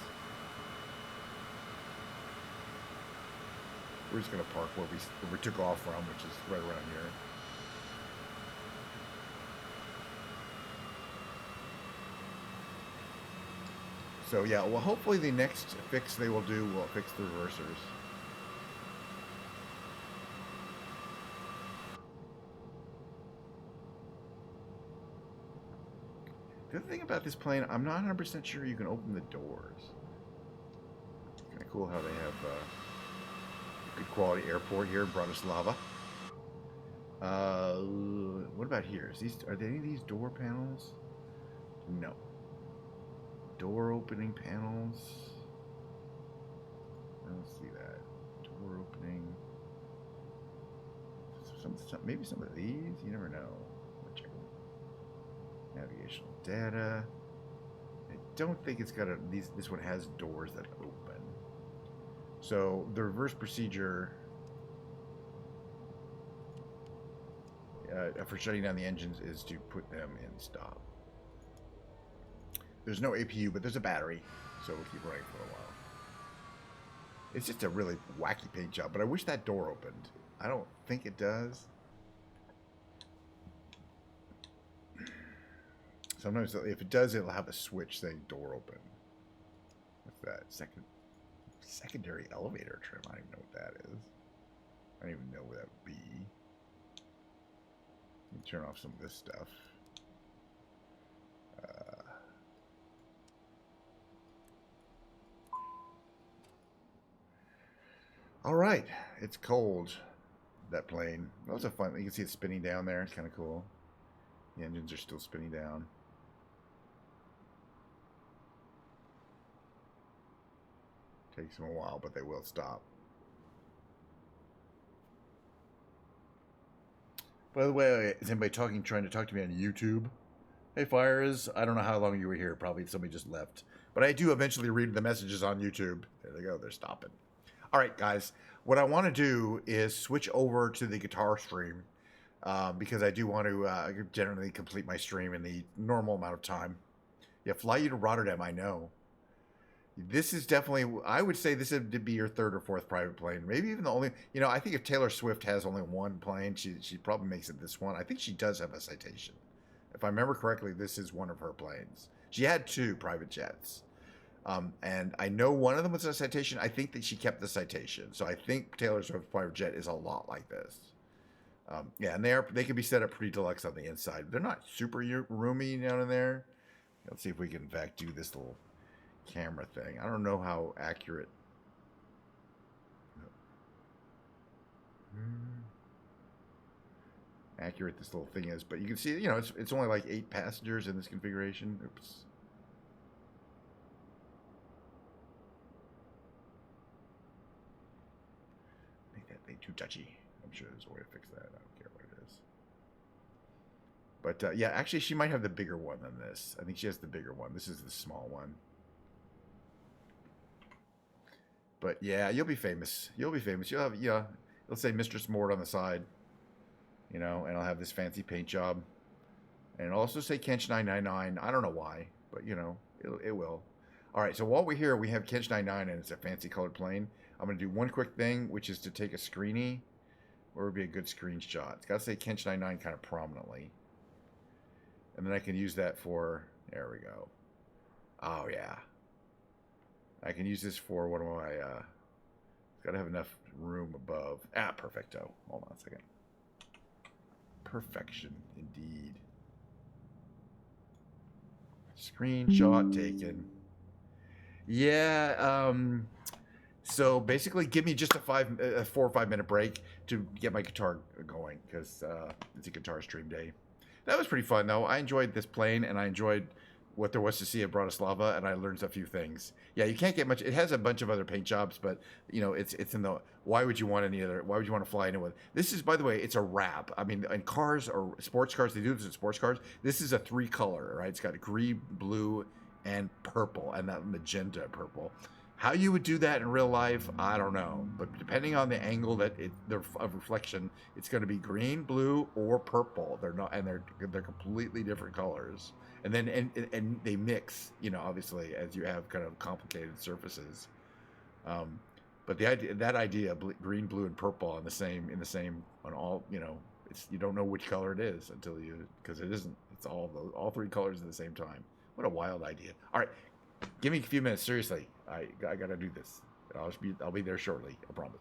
We're just gonna park where we took off from, which is right around here. So yeah, well, hopefully the next fix they will do will fix the reversers. The other thing about this plane, I'm not 100% sure you can open the doors. Kind of cool how they have good quality airport here in Bratislava. What about here? Are there any of these door panels? No. Door opening panels. I don't see that. Door opening. Maybe some of these. You never know. Check them. Navigational data. I don't think it's got this one has doors that open. So the reverse procedure for shutting down the engines is to put them in stop. There's no APU, but there's a battery, so we'll keep running for a while. It's just a really wacky paint job, but I wish that door opened. I don't think it does. Sometimes if it does, it'll have a switch saying door open. What's that? Secondary elevator trim. I don't even know what that is. I don't even know what that would be. Let me turn off some of this stuff. All right, it's cold. That plane. That was a fun. You can see it spinning down there. It's kind of cool. The engines are still spinning down. Takes them a while, but they will stop. By the way, is anybody trying to talk to me on YouTube? Hey, Fires. I don't know how long you were here. Probably somebody just left. But I do eventually read the messages on YouTube. There they go. They're stopping. All right, guys. What I want to do is switch over to the guitar stream because I do want to generally complete my stream in the normal amount of time. Yeah, fly you to Rotterdam, I know. This is definitely, I would say this would be your 3rd or 4th private plane. Maybe even the only, I think if Taylor Swift has only one plane, she probably makes it this one. I think she does have a Citation. If I remember correctly, this is one of her planes. She had 2 private jets. And I know one of them was a Citation. I think that she kept the Citation. So I think Taylor Swift's private jet is a lot like this. Yeah, and they can be set up pretty deluxe on the inside. They're not super roomy down in there. Let's see if we can, in fact, do this little camera thing. I don't know how accurate. Accurate this little thing is, but you can see, it's only like 8 passengers in this configuration. Oops. Too touchy. I'm sure there's a way to fix that. I don't care what it is. But yeah, actually, she might have the bigger one than this. I think she has the bigger one. This is the small one. But yeah, you'll be famous. You'll be famous. You'll have, it'll say Mistress Mord on the side. And I'll have this fancy paint job. And it'll also say Kench 999. I don't know why, but it will. All right, so while we're here, we have Kench 99, and it's a fancy colored plane. I'm going to do one quick thing, which is to take a screeny. Where would be a good screenshot? It's got to say Kench 99 kind of prominently. And then I can use that for, there we go. Oh, yeah. I can use this for one of my, it's got to have enough room above. Perfecto. Hold on a second. Perfection, indeed. Screenshot taken. Yeah, So basically, give me just a 4 or 5 minute break to get my guitar going because it's a guitar stream day. That was pretty fun though. I enjoyed this plane and I enjoyed what there was to see at Bratislava, and I learned a few things. Yeah, you can't get much. It has a bunch of other paint jobs, but it's in the. Why would you want any other? Why would you want to fly anyone? This is, by the way, it's a wrap. I mean, in cars or sports cars, they do this in sports cars. This is a 3-color, right? It's got green, blue, and purple, and that magenta purple. How you would do that in real life, I don't know. But depending on the angle of reflection, it's going to be green, blue, or purple. They're not, and they're completely different colors. And then and they mix, obviously, as you have kind of complicated surfaces. But that idea, green, blue, and purple in the same on all, it's, you don't know which color it is because it isn't. It's all 3 colors at the same time. What a wild idea! All right, give me a few minutes. Seriously, I gotta do this. I'll be there shortly. I promise.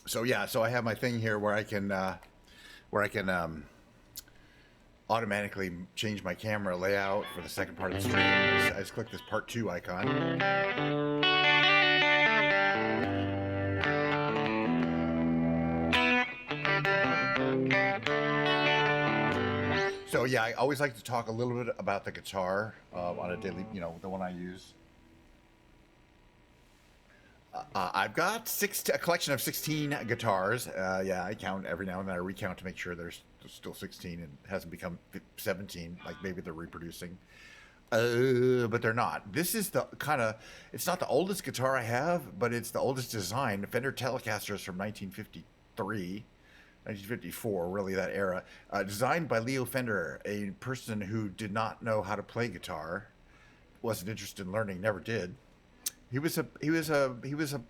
So yeah, so I have my thing here where I can automatically change my camera layout for the second part of the stream. I just click this part 2 icon. So yeah, I always like to talk a little bit about the guitar on a daily, the one I use. I've got a collection of 16 guitars. Yeah, I count every now and then. I recount to make sure there's still 16 and hasn't become 17, like maybe they're reproducing. But they're not. This is it's not the oldest guitar I have, but it's the oldest design. Fender Telecasters from 1953. 1954, really that era, designed by Leo Fender, a person who did not know how to play guitar, wasn't interested in learning, never did. He was a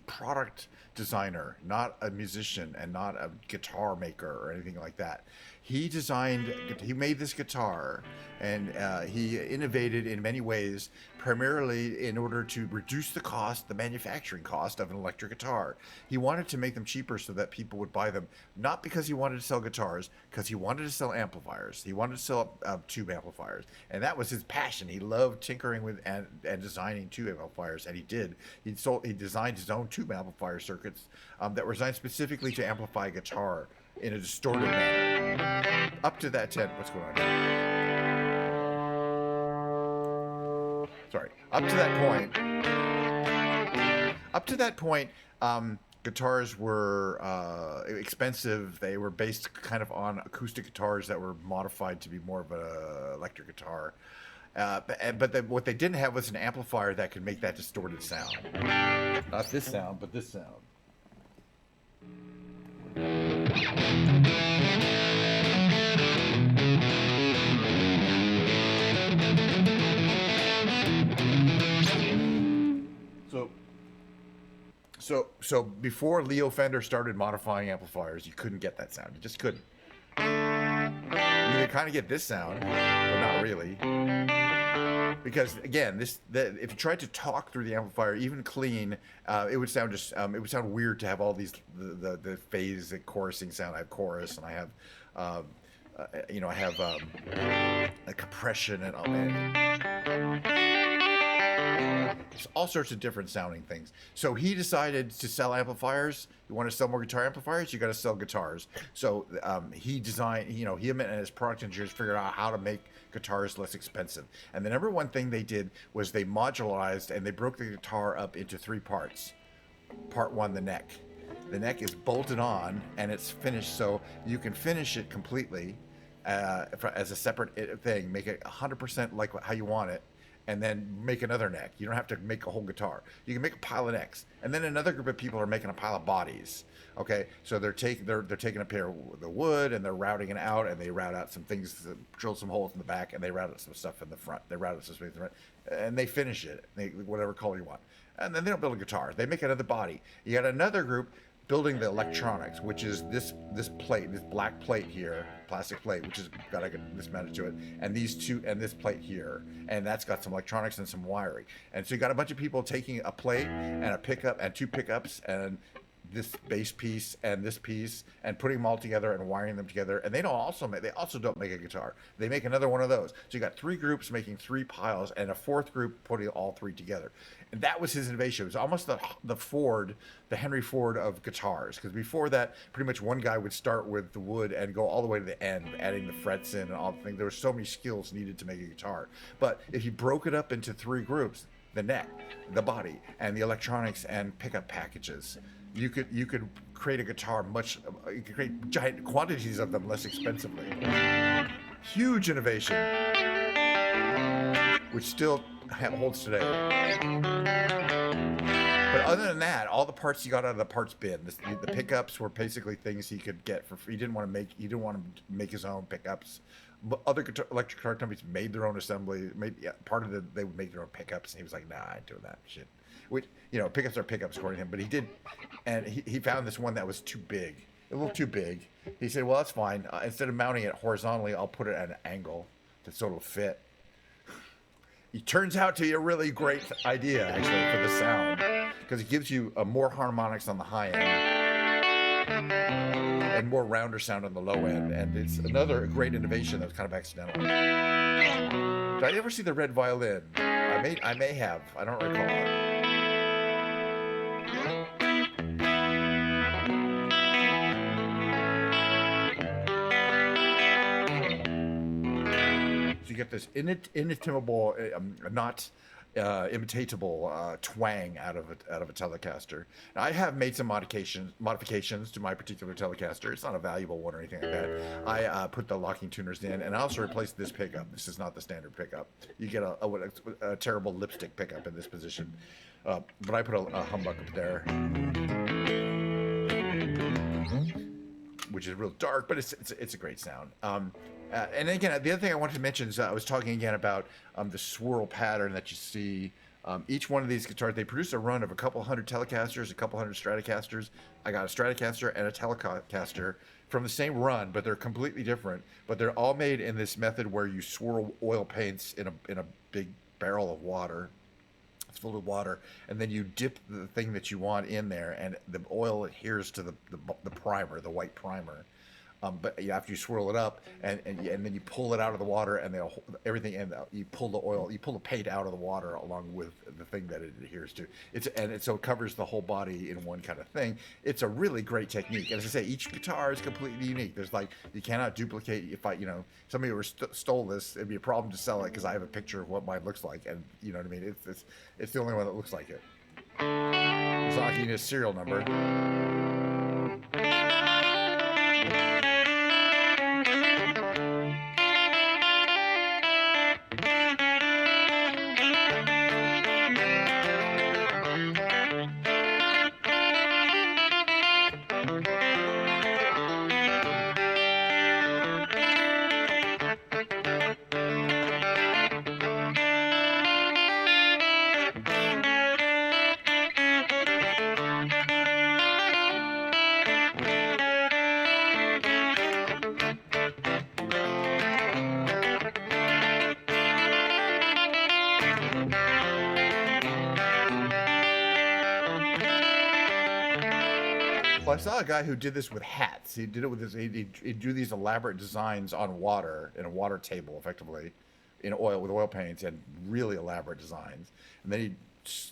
product designer, not a musician and not a guitar maker or anything like that. He made this guitar, and he innovated in many ways, primarily in order to reduce the manufacturing cost of an electric guitar. He wanted to make them cheaper so that people would buy them, not because he wanted to sell guitars, because he wanted to sell amplifiers. He wanted to sell tube amplifiers, and that was his passion. He loved tinkering with and designing tube amplifiers, and he did. He designed his own tube amplifier circuits that were designed specifically to amplify guitar in a distorted manner. Up to that what's going on here? Sorry. Up to that point, guitars were expensive. They were based kind of on acoustic guitars that were modified to be more of an electric guitar. What they didn't have was an amplifier that could make that distorted sound. Not this sound, but this sound. So before Leo Fender started modifying amplifiers, you couldn't get that sound. You just couldn't. You could kind of get this sound, but not really. Because again, if you tried to talk through the amplifier, even clean, it would sound weird to have all these the phase and chorusing sound. I have chorus, and I have a compression and all that. There's all sorts of different sounding things. So he decided to sell amplifiers. You want to sell more guitar amplifiers? You got to sell guitars. So he designed, him and his product engineers figured out how to make guitars less expensive. And the number one thing they did was they modularized and they broke the guitar up into 3 parts. Part 1, the neck. The neck is bolted on and it's finished, so you can finish it completely as a separate thing. Make it 100% like how you want it. And then make another neck. You don't have to make a whole guitar. You can make a pile of necks, and then another group of people are making a pile of bodies. Okay, so they're taking a pair of the wood and they're routing it out, and they route out some things, drill some holes in the back, and they route out some stuff in the front. They route out some space in the front, and they finish it, whatever color you want. And then they don't build a guitar. They make another body. You got another group building the electronics, which is this plate, this black plate here, plastic plate, which has got this mounted to it, and these two, and this plate here, and that's got some electronics and some wiring. And so you got a bunch of people taking a plate and a pickup and 2 pickups and this bass piece and this piece and putting them all together and wiring them together. And they also don't make a guitar. They make another one of those. So you got 3 groups making 3 piles and a 4th group putting all 3 together. And that was his innovation. It was almost the Henry Ford of guitars. Because before that, pretty much one guy would start with the wood and go all the way to the end, adding the frets in and all the things. There were so many skills needed to make a guitar. But if you broke it up into 3 groups, the neck, the body, and the electronics and pickup packages, you could create a guitar you could create giant quantities of them less expensively. Huge innovation, which still holds today. But other than that, all the parts he got out of the parts bin. The pickups were basically things he could get for free. He didn't want to make his own pickups. But other electric guitar companies made their own assembly. They would make their own pickups, and he was like, "Nah, I ain't doing that shit." Which, pickups are pickups according to him, but he did, and he found this one that was too big, a little too big. He said, "Well, that's fine. Instead of mounting it horizontally, I'll put it at an angle so it'll fit." It turns out to be a really great idea, actually, for the sound, because it gives you more harmonics on the high end and more rounder sound on the low end, and it's another great innovation that was kind of accidental. Did I ever see the red violin? I may have. I don't recall. So you get this inimitable, not imitatable twang out of a Telecaster. Now, I have made some modifications to my particular Telecaster. It's not a valuable one or anything like that. I put the locking tuners in, and I also replaced this pickup. This is not the standard pickup. You get a terrible lipstick pickup in this position, but I put a humbuck up there, which is real dark, but it's a great sound. And again, the other thing I wanted to mention is I was talking again about the swirl pattern that you see Each one of these guitars, they produce a run of a couple hundred Telecasters, a couple hundred Stratocasters. I got a Stratocaster and a Telecaster from the same run, but they're completely different. But they're all made in this method where you swirl oil paints in a big barrel of water. It's filled with water, and then you dip the thing that you want in there, and the oil adheres to the primer, the white primer. But after you swirl it up, and then you pull it out of the water, and everything, and you pull the paint out of the water along with the thing that it adheres to. So it covers the whole body in one kind of thing. It's a really great technique. And as I say, each guitar is completely unique. There's you cannot duplicate. If somebody stole this, it'd be a problem to sell it because I have a picture of what mine looks like, and you know what I mean. It's the only one that looks like it. It's not even a serial number. Well, I saw a guy who did this with hats. He did it with he'd do these elaborate designs on water, in a water table, effectively, with oil paints, and really elaborate designs. And then he'd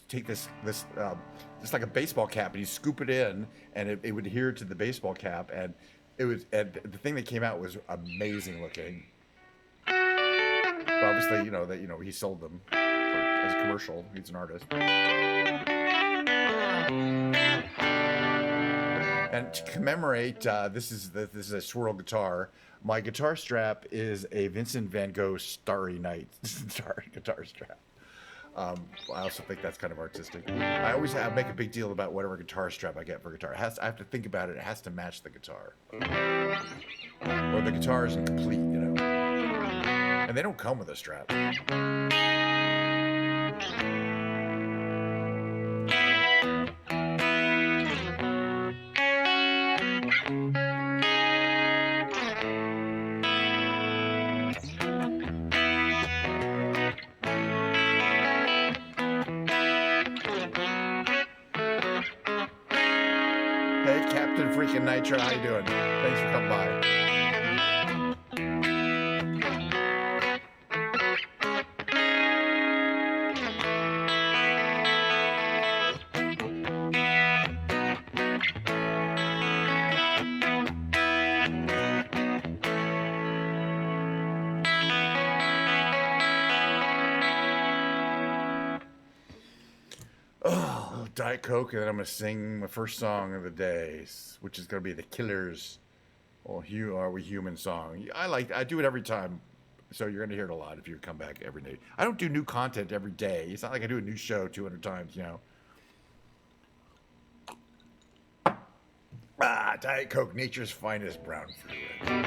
take this just like a baseball cap, and he'd scoop it in, and it would adhere to the baseball cap, and the thing that came out was amazing looking. But obviously, he sold them as a commercial. He's an artist. And to commemorate, this is a swirl guitar. My guitar strap is a Vincent Van Gogh Starry Night guitar strap. I also think that's kind of artistic. I always make a big deal about whatever guitar strap I get for guitar. I have to think about it. It has to match the guitar, or the guitar isn't complete, And they don't come with a strap. Hey, Captain freaking Nitro, how you doing? Thanks for coming by. Diet Coke, and then I'm going to sing my first song of the day, which is going to be the Killers' Are We Human song. I do it every time, so you're going to hear it a lot if you come back every day. I don't do new content every day. It's not like I do a new show 200 times, Diet Coke, nature's finest brown fluid.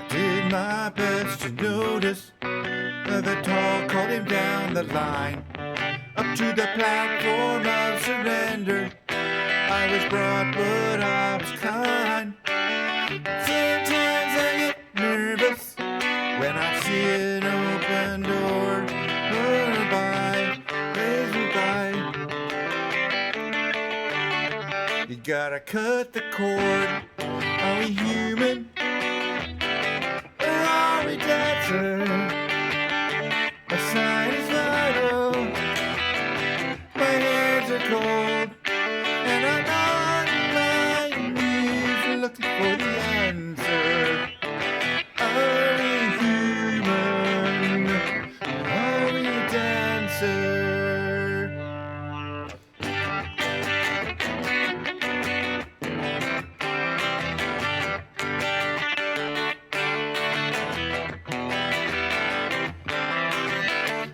Did my best to notice the tall called him down the line, up to the platform of surrender. I was brought, but I was kind. Sometimes I get nervous when I see an open door. You gotta cut the cord. Are we human? Or are we dancer? My sign is vital, my hands are cold, and I'm on my knees looking for the answer. Are we human? Are we a dancer?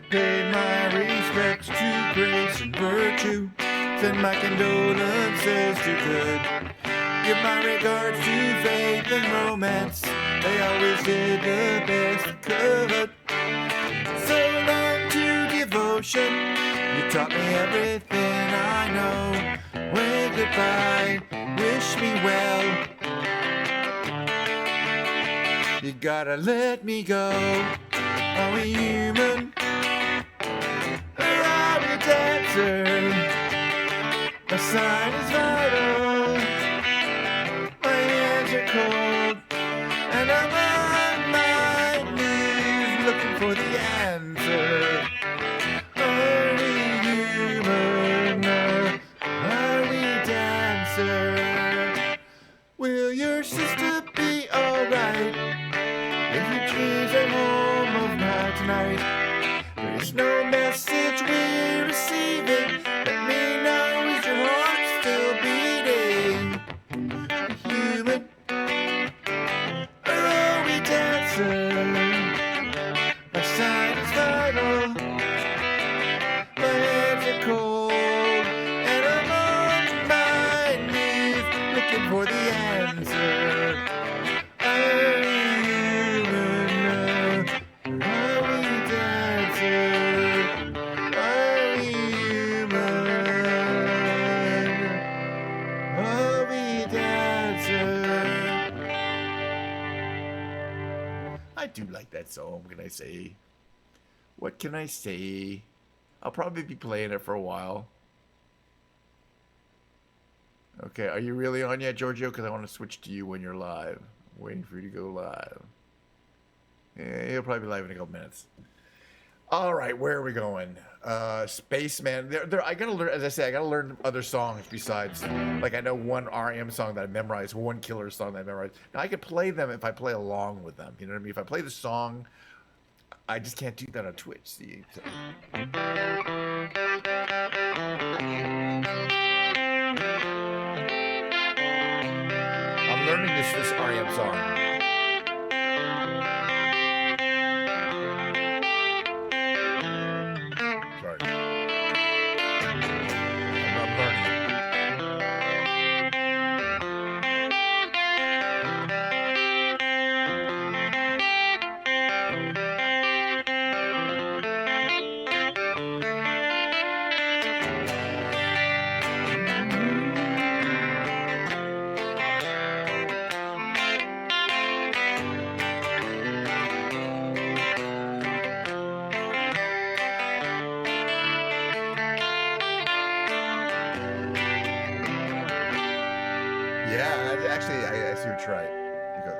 Pay my respects to grace and virtue. Send my condolences to good. Give my regards to faith and romance. They always did the best they could. So long to devotion. You taught me everything I know. Wave goodbye, wish me well. You gotta let me go. Are we human? Or are we dancer? My sign is vital. My hands are cold. And I'm on my knees looking for the answer. Are we human? Or are we dancer? Will your sister be alright? If your dreams are home of night tonight, there's no message we're receiving. Let me know, is your heart still beating? Human, or are we dancing? My sign is vital. My hands are cold, and I'm on my knees looking for the answer. Are we human? Are we dancing? Are we human? Are we dancing? I do like that song. What can I say? What can I say? I'll probably be playing it for a while. Okay, are you really on yet, Giorgio? Because I want to switch to you when you're live. I'm waiting for you to go live. Yeah, you'll probably be live in a couple minutes. All right, where are we going? Spaceman. I gotta learn. As I say, I gotta learn other songs besides. Like I know one REM song that I memorized, one Killer song that I memorized. Now I could play them if I play along with them. You know what I mean? If I play the song, I just can't do that on Twitch. See. So. I'm learning this REM song. Sorry. I'm learning. Yeah, actually, I see what you're right. You go.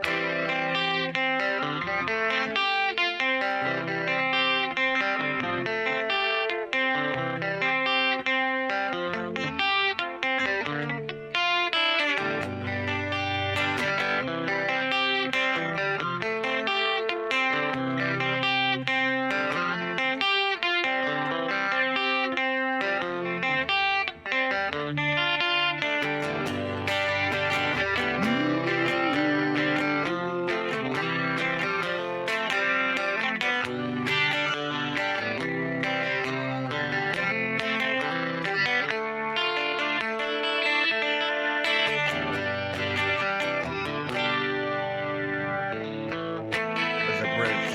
There's a bridge.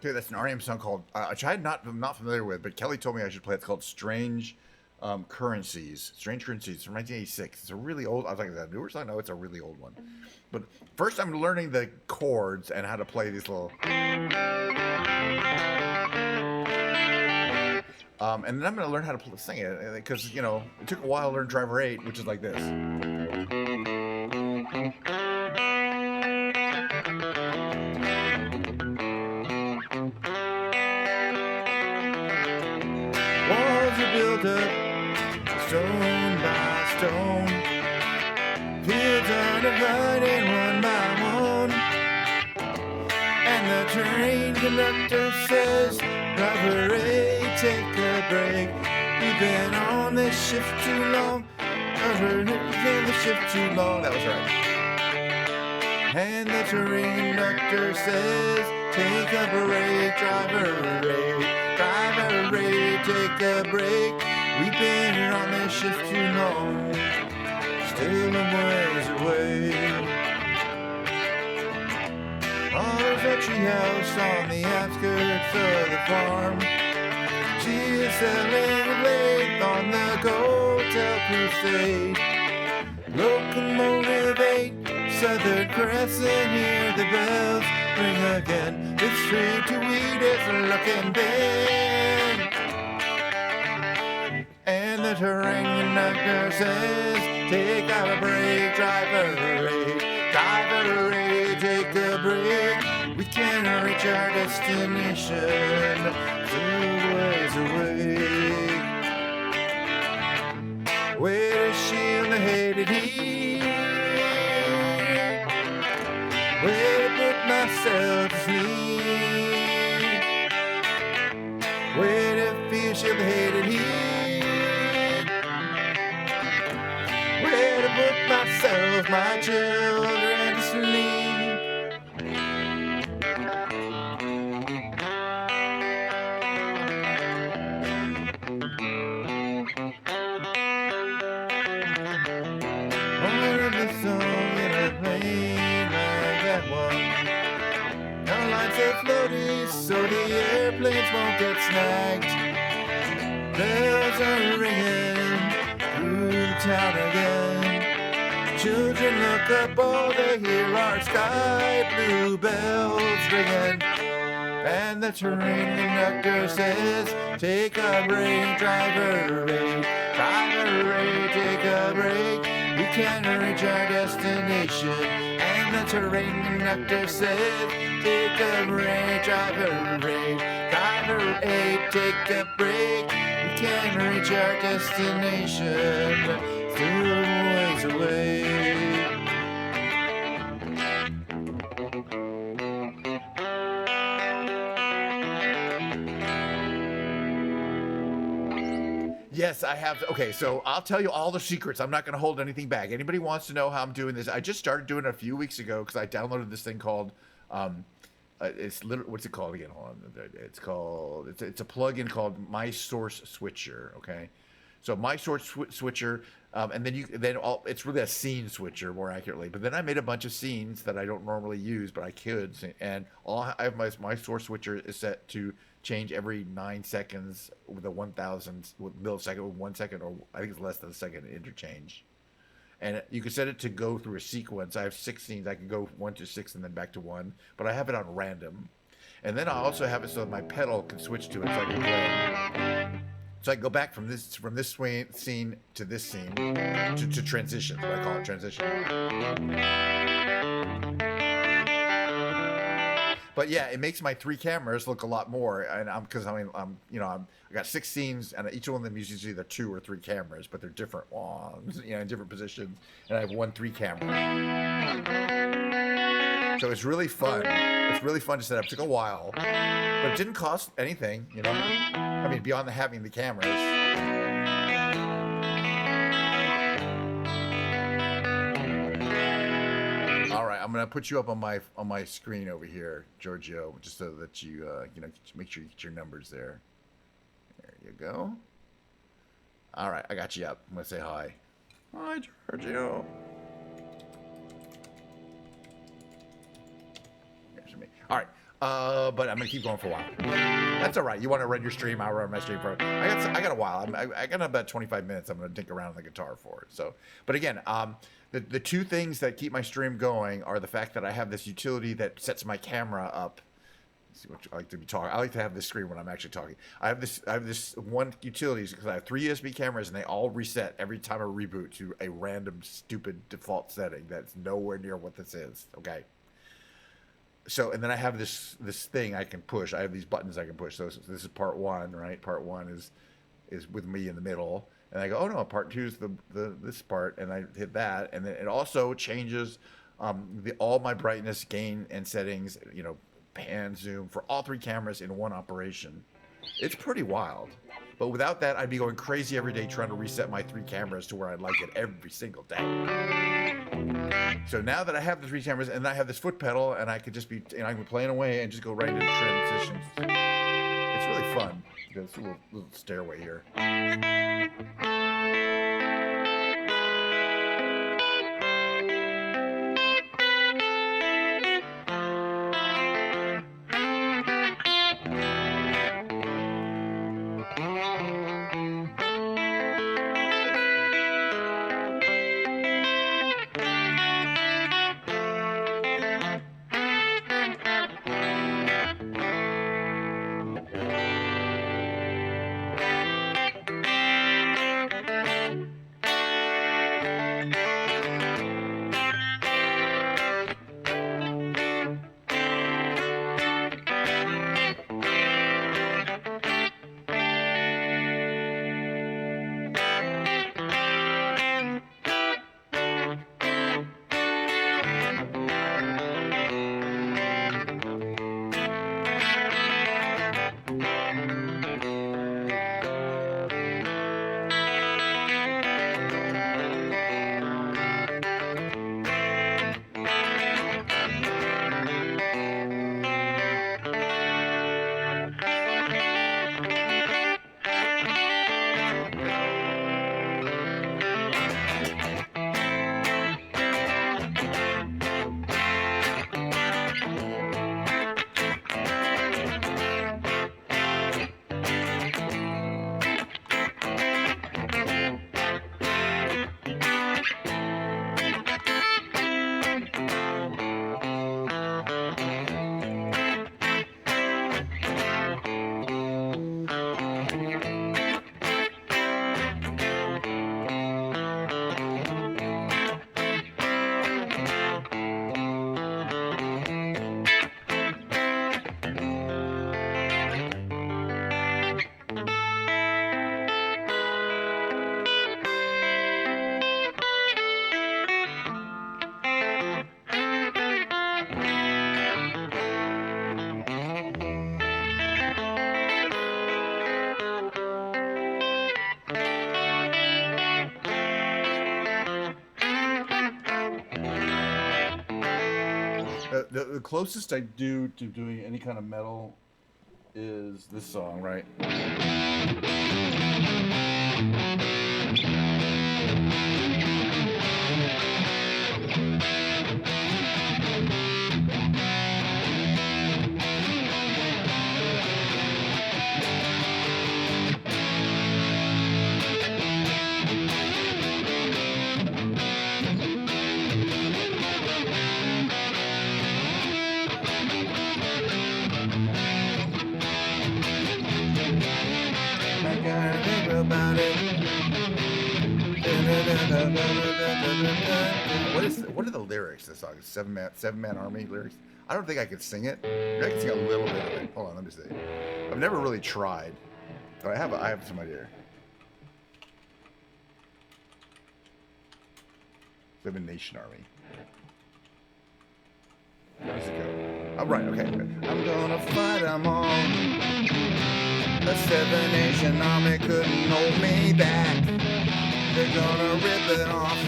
Okay, that's an REM song called, which I'm not familiar with, but Kelly told me I should play it. It's called Strange Currencies, Strange Currencies from 1986. It's a really old. I was like, is that a newer song? No, it's a really old one. But first, I'm learning the chords and how to play these little. And then I'm going to learn how to sing it because you know it took a while to learn Driver 8, which is like this. Walls are built up, stone by stone. Fields are divided one by one. And the train conductor says, Driver 8, take a break. You've been on this shift too long. Driver 8, the shift too long. That was right. And the train conductor says, take a break, Driver 8. Driver 8, take a break. We've been on this shift too long. Still a ways away. Oh, there's a treehouse on the outskirts of the farm. She is selling a lathe on the Go-Tel Crusade. Locomotive 8, Southern Crescent, hear the bells ring again. This train to Weed is looking big. And the train conductor says, take a break, Driver 8. Driver 8, take a break. We can't reach our destination, still ways away. Way to shield the hated heat. Way to put myself to sleep. Way to feel shield the hated heat. Way to put myself, my children to sleep. All of the song that I played like that one. Our lines are floaty so the airplanes won't get snagged. Bells are ringing through the town again. Children look up, all they hear are sky blue bells ringing. And the train conductor says, take a break, Driver 8. Driver 8, take a break. We can't reach our destination. And the train conductor says, take a break, Driver 8. Driver 8, take a break. We can't reach our destination. Still a ways away. Yes, I have. Okay, so I'll tell you all the secrets. I'm not going to hold anything back. Anybody wants to know how I'm doing this? I just started doing it a few weeks ago because I downloaded this thing called. It's literally, what's it called again? Hold on. It's called. It's a plugin called My Source Switcher. Okay, so My Source Switcher, and then it's really a scene switcher more accurately. But then I made a bunch of scenes that I don't normally use, but I could. And I have my Source Switcher is set to change every 9 seconds with a 1,000 millisecond with 1 second, or I think it's less than a second interchange. And you can set it to go through a sequence. I have 6 scenes. I can go 1 to 6 and then back to 1, but I have it on random. And then I also have it so that my pedal can switch to it, so I can play. So I go back from this scene to this scene to transitions. What I call it transition. But yeah, it makes my 3 cameras look a lot more, and I got 6 scenes, and each one of them uses either 2 or 3 cameras, but they're different ones, in different positions, and I have 1 3 camera. So it's really fun. It's really fun to set up. It took a while, but it didn't cost anything, I mean, beyond having the cameras. All right, I'm gonna put you up on my screen over here, Giorgio, just so that you make sure you get your numbers there. There you go. All right, I got you up. I'm gonna say hi. Hi, Giorgio. Here's me. All right. But I'm gonna keep going for a while. That's all right. You want to run your stream? I'll run my stream for. I got a while. I got about 25 minutes. I'm gonna dink around on the guitar for it. So, but again, the two things that keep my stream going are the fact that I have this utility that sets my camera up. Let's see what I like to be talking. I like to have this screen when I'm actually talking. I have this one utility because I have 3 USB cameras and they all reset every time I reboot to a random stupid default setting that's nowhere near what this is. Okay. So, and then I have this thing I can push. I have these buttons I can push. So this is part 1, right? Part 1 is with me in the middle, and I go, oh no, part 2 is this part, and I hit that, and then it also changes all my brightness, gain, and settings. You know, pan, zoom for all 3 cameras in one operation. It's pretty wild. But without that, I'd be going crazy every day trying to reset my 3 cameras to where I'd like it every single day. So now that I have the 3 cameras and I have this foot pedal and I could just be, I can be playing away and just go right into transitions. It's really fun. There's a little stairway here. The closest I do to doing any kind of metal is this song, right? What are the lyrics of this song? Seven Man Army lyrics? I don't think I could sing it. I can sing a little bit of it. Hold on, let me see. I've never really tried, but I have some idea. Seven Nation Army. Where does it go? Oh, right, okay. I'm gonna fight them all. The Seven Nation Army couldn't hold me back. They're gonna rip it off,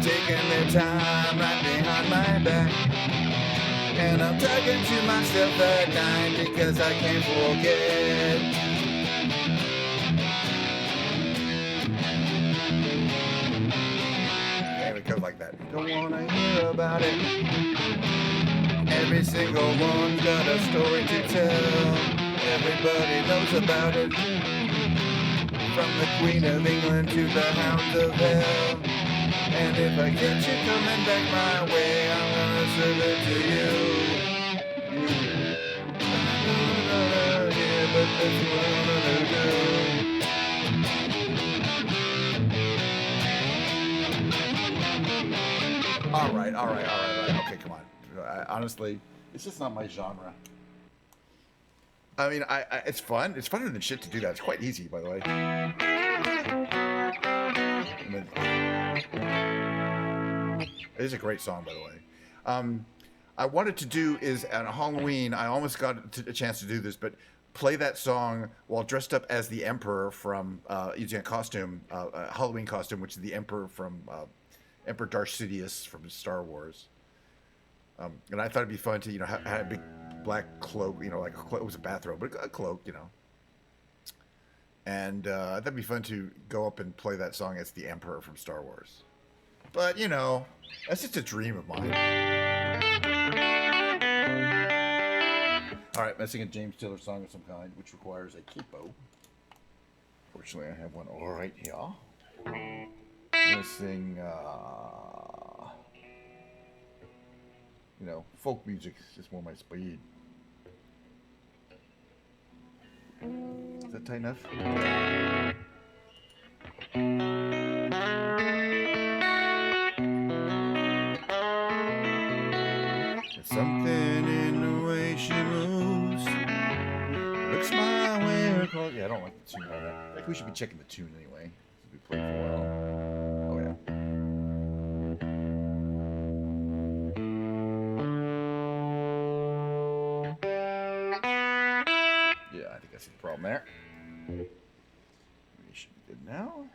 taking their time right behind my back. And I'm talking to myself at night because I can't forget. And it goes like that. Don't wanna hear about it. Every single one's got a story to tell. Everybody knows about it. From the Queen of England to the Hounds of Hell. And if I catch you coming back my way, I'm gonna serve it to you. Yeah, but that's what I'm gonna do. All right. Okay, come on. Honestly, it's just not my genre. I mean, it's fun. It's funner than shit to do that. It's quite easy, by the way. It is a great song, by the way. I wanted to do is on Halloween. I almost got a chance to do this, but play that song while dressed up as the Emperor from using a costume, a Halloween costume, which is the Emperor from Emperor Darth Sidious from Star Wars. And I thought it'd be fun to, have a big black cloak, like it was a bathrobe, but a cloak, And that'd be fun to go up and play that song as the Emperor from Star Wars. But, that's just a dream of mine. All right, I'm singing a James Taylor song of some kind, which requires a capo. Fortunately, I have one all right here. I'm going to sing, folk music is just more my speed. Is that tight enough? There's something in the way she moves. Looks my way across. Yeah, I don't like the tune on that. I think we should be checking the tune anyway. We played for a while. Oh yeah. Yeah, I think I see the problem there. We should be good now.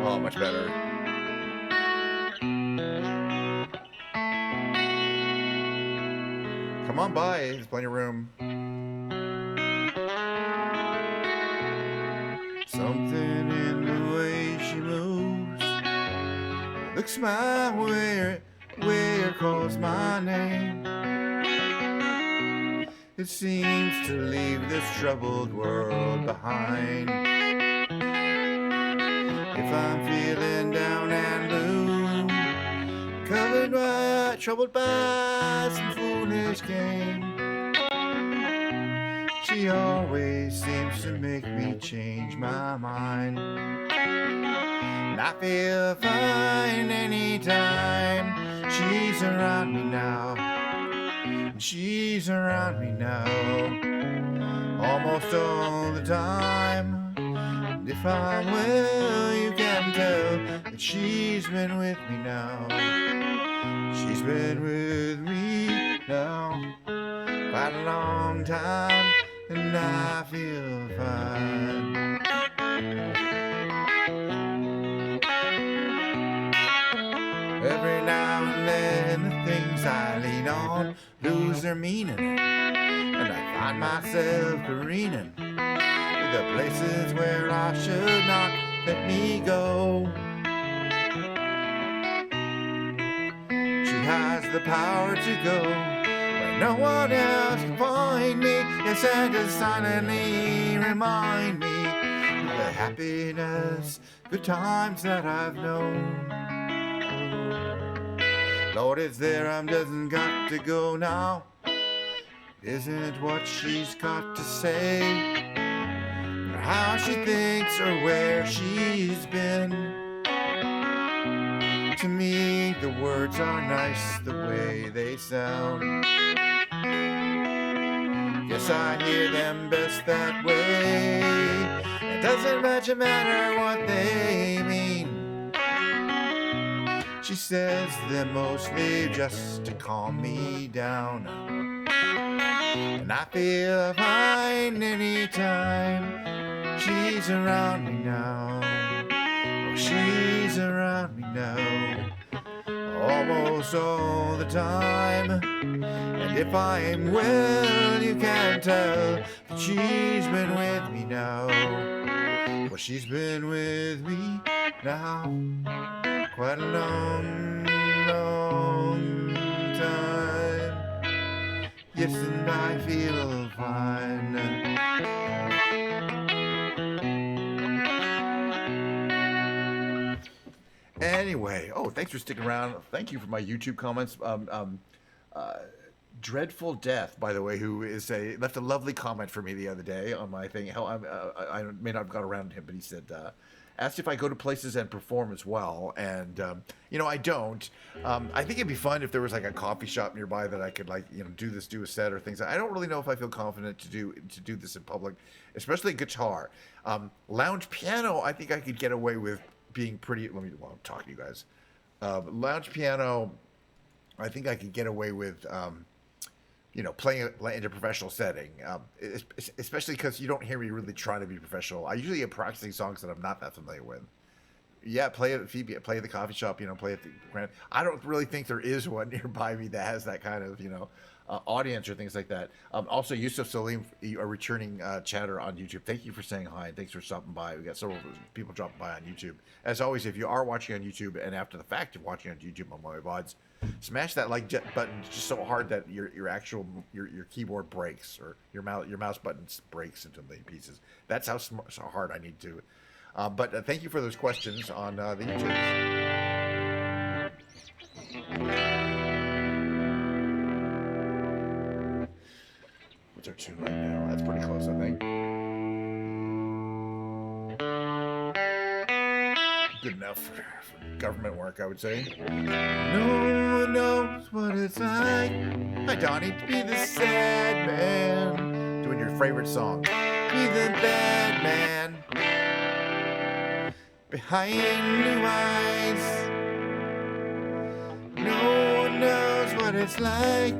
Oh, much better. Come on by, there's plenty of room. Something in the way she moves looks my way, where calls my name. It seems to leave this troubled world behind. If I'm feeling down and blue, troubled by some foolish game, she always seems to make me change my mind. And I feel fine anytime she's around me now. She's around me now, almost all the time. And if I'm well, you can tell that she's been with me now. She's been with me now quite a long time, and I feel fine. Every now and then the things I lean on lose their meaning, and I find myself careening to the places where I should not let me go. She has the power to go where no one else can find me. Yes, and to silently remind me of the happiness, good times that I've known. Lord, it's there, doesn't got to go now. Isn't what she's got to say, or how she thinks, or where she's been. To me, the words are nice the way they sound. Guess I hear them best that way. It doesn't much matter what they mean. She says them mostly just to calm me down. And I feel fine anytime she's around me now. Oh, she's around me now almost all the time. And if I'm well, you can tell that she's been with me now. Well, she's been with me now quite a long, long time. Yes, and I feel fine. Anyway, oh, thanks for sticking around. Thank you for my YouTube comments. Dreadful Death, by the way, who is left a lovely comment for me the other day on my thing. Hell, I may not have got around to him, but he said, asked if I go to places and perform as well, and I don't. I think it'd be fun if there was like a coffee shop nearby that I could do a set or things. I don't really know if I feel confident to do this in public, especially guitar. Lounge piano, I think I could get away with being pretty. While I'm talking to you guys, lounge piano, I think I could get away with. Playing it in a professional setting, especially because you don't hear me really trying to be professional. I usually am practicing songs that I'm not that familiar with. Yeah, play at Phoebe, play at the coffee shop, play at the Grand. I don't really think there is one nearby me that has that kind of, audience or things like that. Also, Yusuf Salim, a returning chatter on YouTube. Thank you for saying hi. Thanks for stopping by. We got several people dropping by on YouTube. As always, if you are watching on YouTube and after the fact of watching on YouTube on my VODs, smash that like button just so hard that your keyboard breaks or your mouse button breaks into million pieces. That's how hard I need to. But thank you for those questions on the YouTube. What's our tune right now? That's pretty close, I think. Good enough for government work, I would say. No one knows what it's like. Hi, Donnie. To be the sad man. Doing your favorite song. Be the bad man. Behind blue eyes. No one knows what it's like.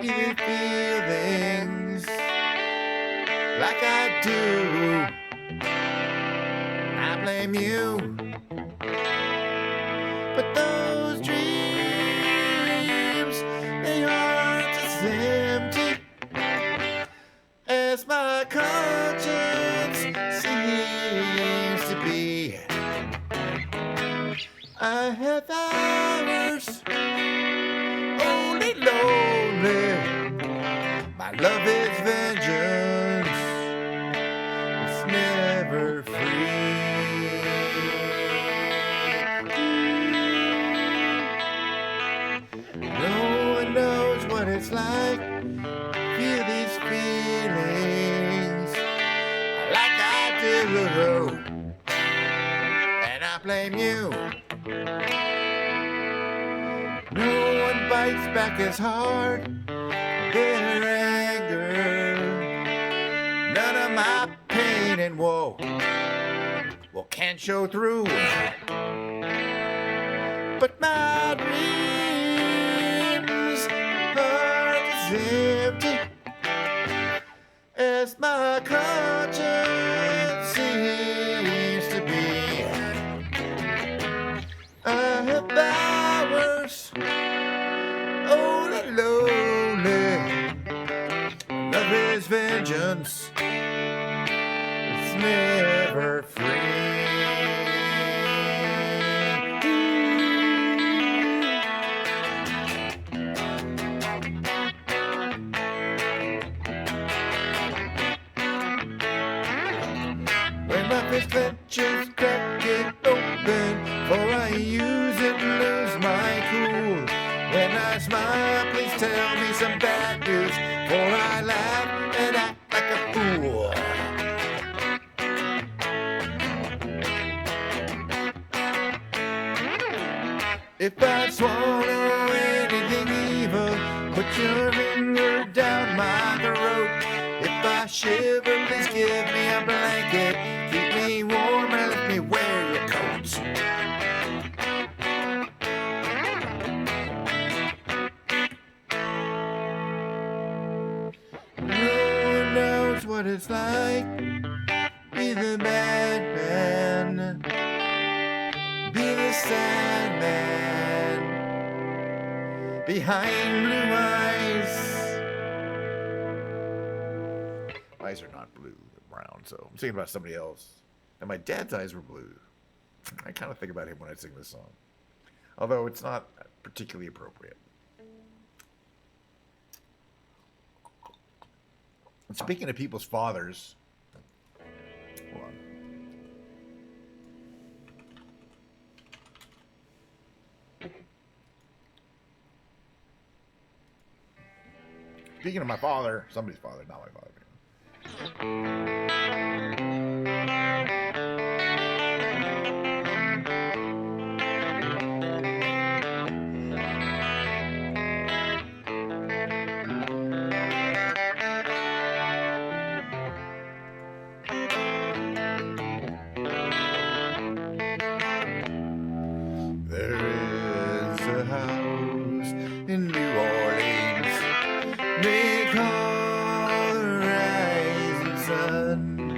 Be the feelings like I do. I blame you. But those dreams, they aren't as empty as my conscience seems to be. I have hours only lonely. My love is vengeance. It's never free. No one knows what it's like. Feel these feelings like I do. And I blame you. No one bites back as hard. Their anger. None of my pain and woe can't show through. But my dreams are as empty as my conscience seems to be. I have hours only lonely. Love is vengeance. It's never free. Adventures crack it open, for I use it and lose my cool. When I smile, please tell me some bad news, for I laugh and act like a fool. If I swallow anything evil, put your finger down my throat. If I shiver, please give me a blanket. Keep me warm and let me wear your coats. No one knows what it's like. Be the bad man. Be the sad man. Behind blue eyes. Eyes are not blue, they're around, so I'm thinking about somebody else. And my dad's eyes were blue. I kind of think about him when I sing this song, although it's not particularly appropriate. And speaking of people's fathers, hold on. Speaking of my father, somebody's father, not my father. There is a house in New Orleans they call the rising sun,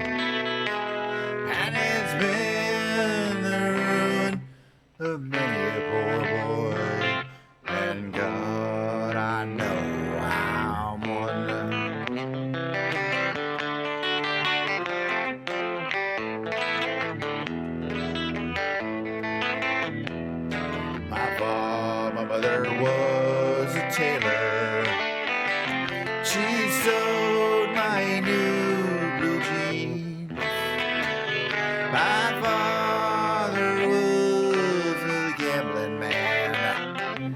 and it's been the ruin of many a poor boy. And God, I know I'm one. My mother was a tailor. She sewed my new blue jeans. My father was a gambling man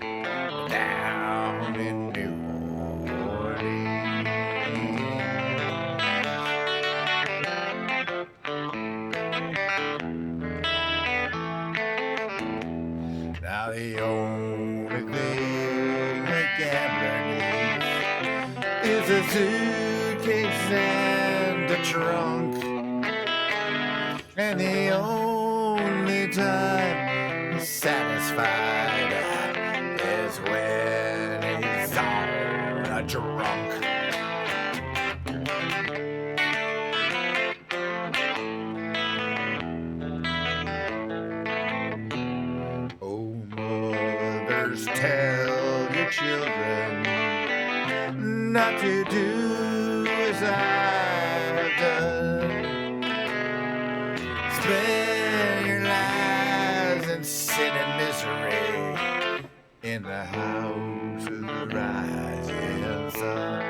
down in New Orleans. Now the only thing a gambler needs is a suitcase and a trunk. And the only time he's satisfied is when he's on a drunk. Oh, mothers, tell your children not to do as I've done. Spend your lives in sin and misery in the house of the rising sun.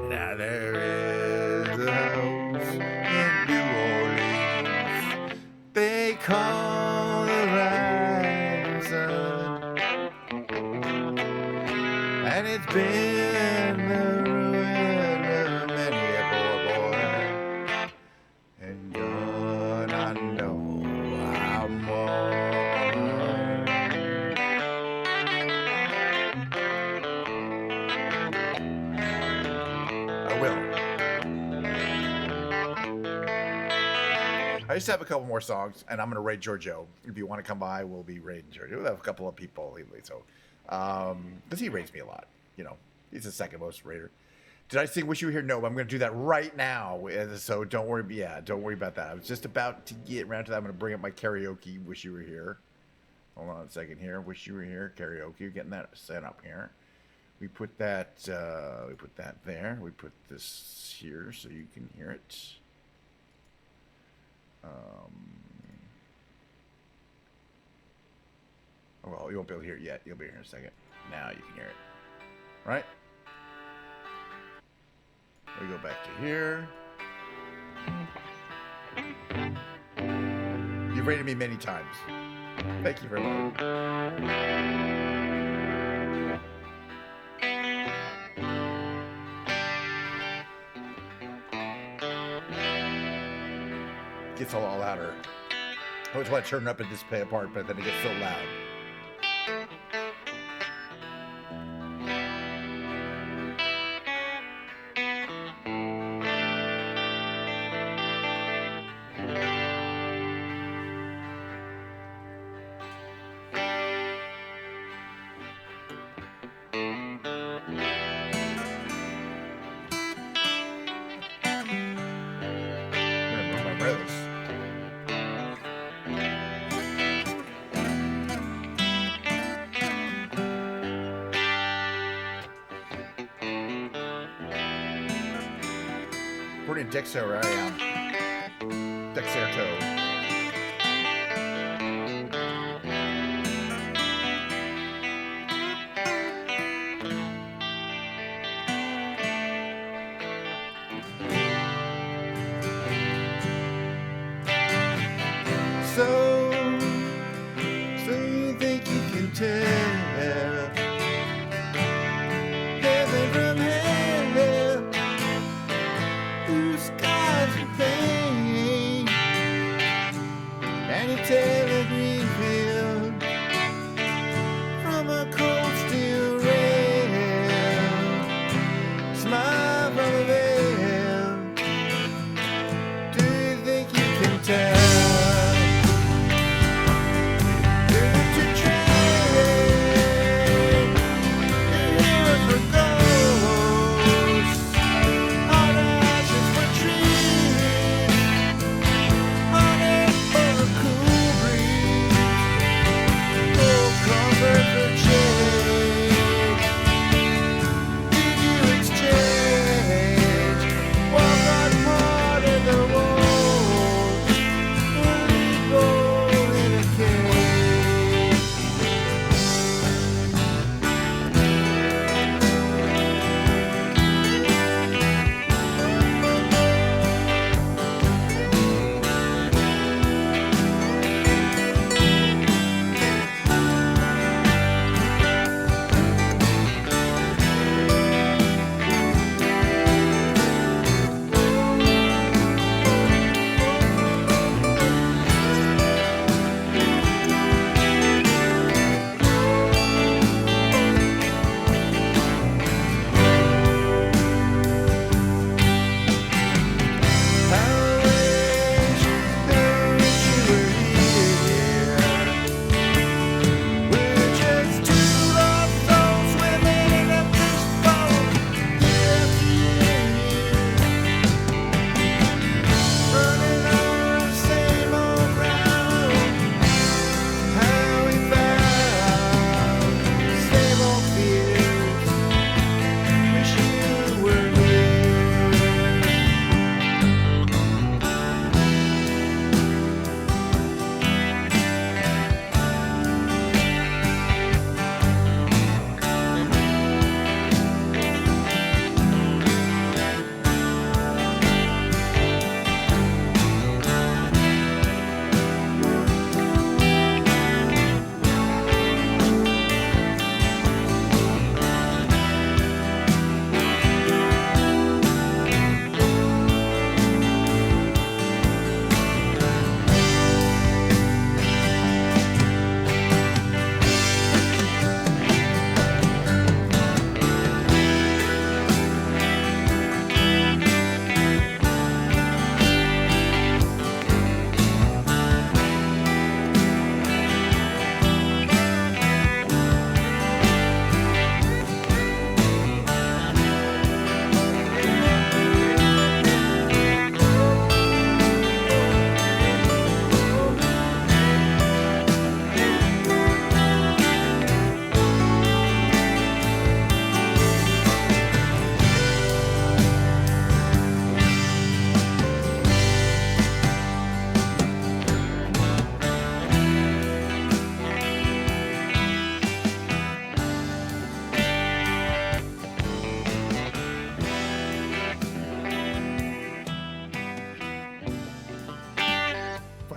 Now there is a house in New Orleans they call the rising sun, and it's been the ruin of many a poor boy. And God, I know I'm one. I will. I used to have a couple more songs, and I'm going to raid Giorgio. If you want to come by, we'll be raiding Giorgio. We'll have a couple of people lately, so because he raids me a lot. You know, he's the second most raider. Did I sing "Wish You Were Here"? No, but I'm going to do that right now. So don't worry. Yeah, don't worry about that. I was just about to get around to that. I'm going to bring up my karaoke. "Wish You Were Here." Hold on a second here. "Wish You Were Here" karaoke. Getting that set up here. We put that. We put that there. We put this here so you can hear it. Well, you won't be able to hear it yet. You'll be here in a second. Now you can hear it. Right? We go back to here. You've rated me many times. Thank you very much. Gets a lot louder. I always want to turn it up and just play apart, but then it gets so loud. Dexararium. Dexerto. So you think you can tell heaven from hell, blue skies and pain, and you tell a green field from a cold steel rail, smile from a veil. Do you think you can tell?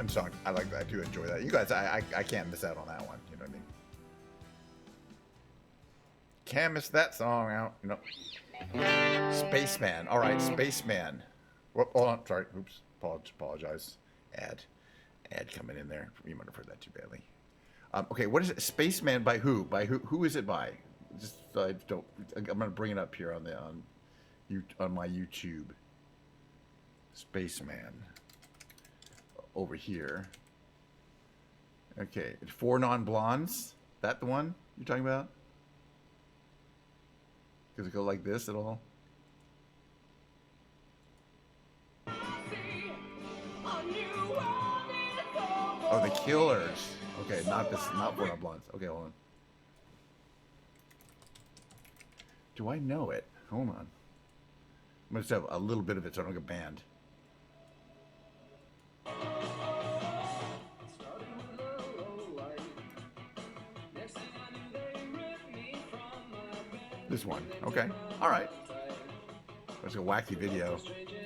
Song. I like that. I do enjoy that. You guys, I can't miss out on that one. You know what I mean? Can't miss that song out. No. Spaceman. All right, Spaceman. Whoop, hold on. Sorry. Oops. Apologize. Ad coming in there. You might have heard that too badly. Okay, what is it? Spaceman by who? By who? Who is it by? Just I don't. I'm gonna bring it up here on my YouTube. Spaceman. Over here. Okay, 4 Non-Blondes. That the one you're talking about? Does it go like this at all? Oh, The Killers. Okay, not 4 Non-Blondes. Okay, hold on. Do I know it? Hold on. I'm gonna just have a little bit of it so I don't get banned. This one. Okay. All right. That's a wacky video.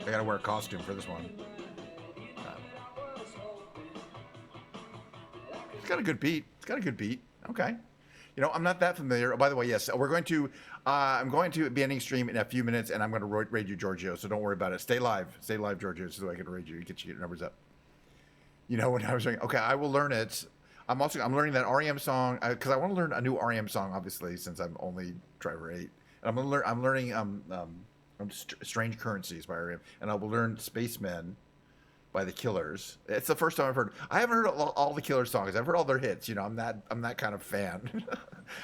I gotta wear a costume for this one. It's got a good beat. It's got a good beat. Okay. You know, I'm not that familiar. Oh, by the way, yes, we're going to. I'm going to be ending stream in a few minutes, and I'm going to raid you, Giorgio. So don't worry about it. Stay live, Giorgio, so I can raid you. Get your numbers up. You know, when I was saying, okay, I will learn it. I'm learning that REM song because I want to learn a new REM song, obviously, since I'm only driver 8. And I'm learning Strange Currencies by REM, and I will learn Spacemen by the Killers. It's the first time I've heard. I haven't heard all the Killers songs. I've heard all their hits. You know, I'm that kind of fan.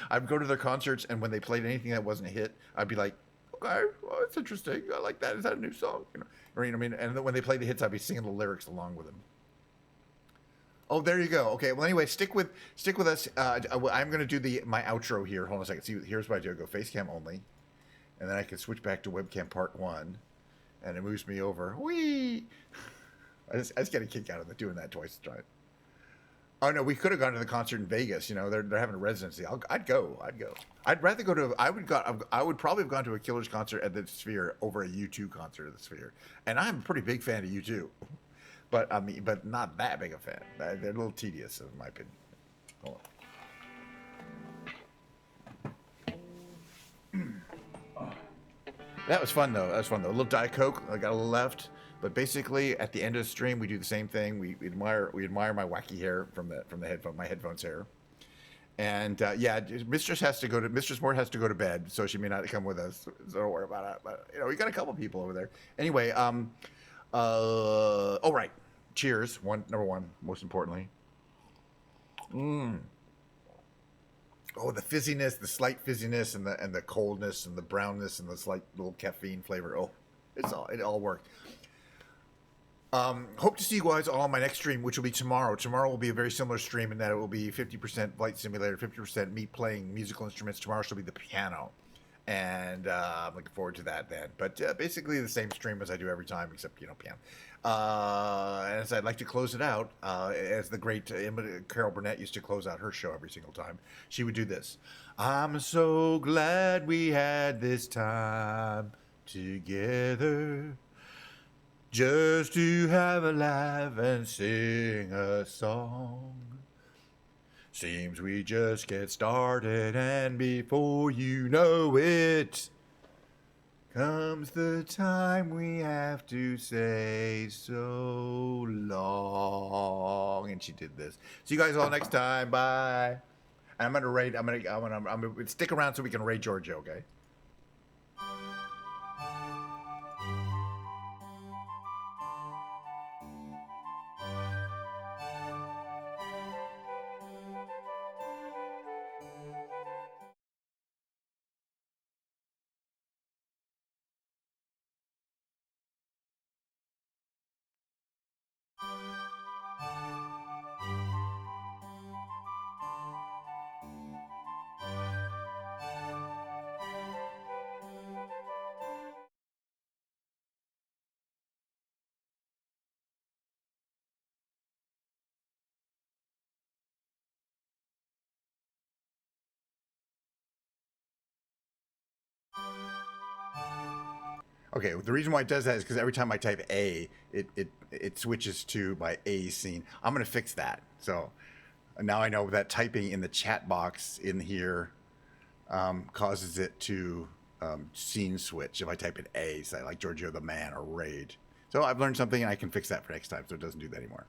I'd go to their concerts, and when they played anything that wasn't a hit, I'd be like, okay, well, that's interesting. I like that. Is that a new song? You know, or, you know, I mean, and then when they play the hits, I'd be singing the lyrics along with them. Oh, there you go. Okay. Well, anyway, stick with us. I'm going to do my outro here. Hold on a second. See, here's what I do. I go face cam only, and then I can switch back to webcam part 1, and it moves me over. Whee! I just get a kick out of doing that twice. Try it. Oh no, we could have gone to the concert in Vegas. You know, they're having a residency. I'd go. I'd rather go to. I would probably have gone to a Killers concert at the Sphere over a U2 concert at the Sphere. And I'm a pretty big fan of U2, but not that big a fan. They're a little tedious, in my opinion. Hold on. That was fun though. A little Diet Coke. I got a little left. But basically, at the end of the stream, we do the same thing. We admire my wacky hair from the headphone, my headphones hair. And yeah, Mistress Moore has to go to bed, so she may not come with us. So don't worry about it. But you know, we got a couple people over there. Anyway, oh right, cheers. Number one, most importantly. Oh, the fizziness, the slight fizziness, and the coldness, and the brownness, and the slight little caffeine flavor. Oh, it all worked. Hope to see you guys all on my next stream, which will be tomorrow. Tomorrow will be a very similar stream in that it will be 50% Flight Simulator, 50% me playing musical instruments. Tomorrow will be the piano. And I'm looking forward to that then. But basically the same stream as I do every time, except, you know, piano. And as I'd like to close it out, as the great Carol Burnett used to close out her show every single time, she would do this. I'm so glad we had this time together. Just to have a laugh and sing a song. Seems we just get started, and before you know it, comes the time we have to say so long. And she did this. See you guys all next time. Bye. And I'm gonna stick around so we can raid Giorgio, okay? Okay, the reason why it does that is because every time I type A, it switches to my A scene. I'm going to fix that. So now I know that typing in the chat box in here causes it to scene switch if I type in A, say like Giorgio the Man or Raid. So I've learned something and I can fix that for next time so it doesn't do that anymore.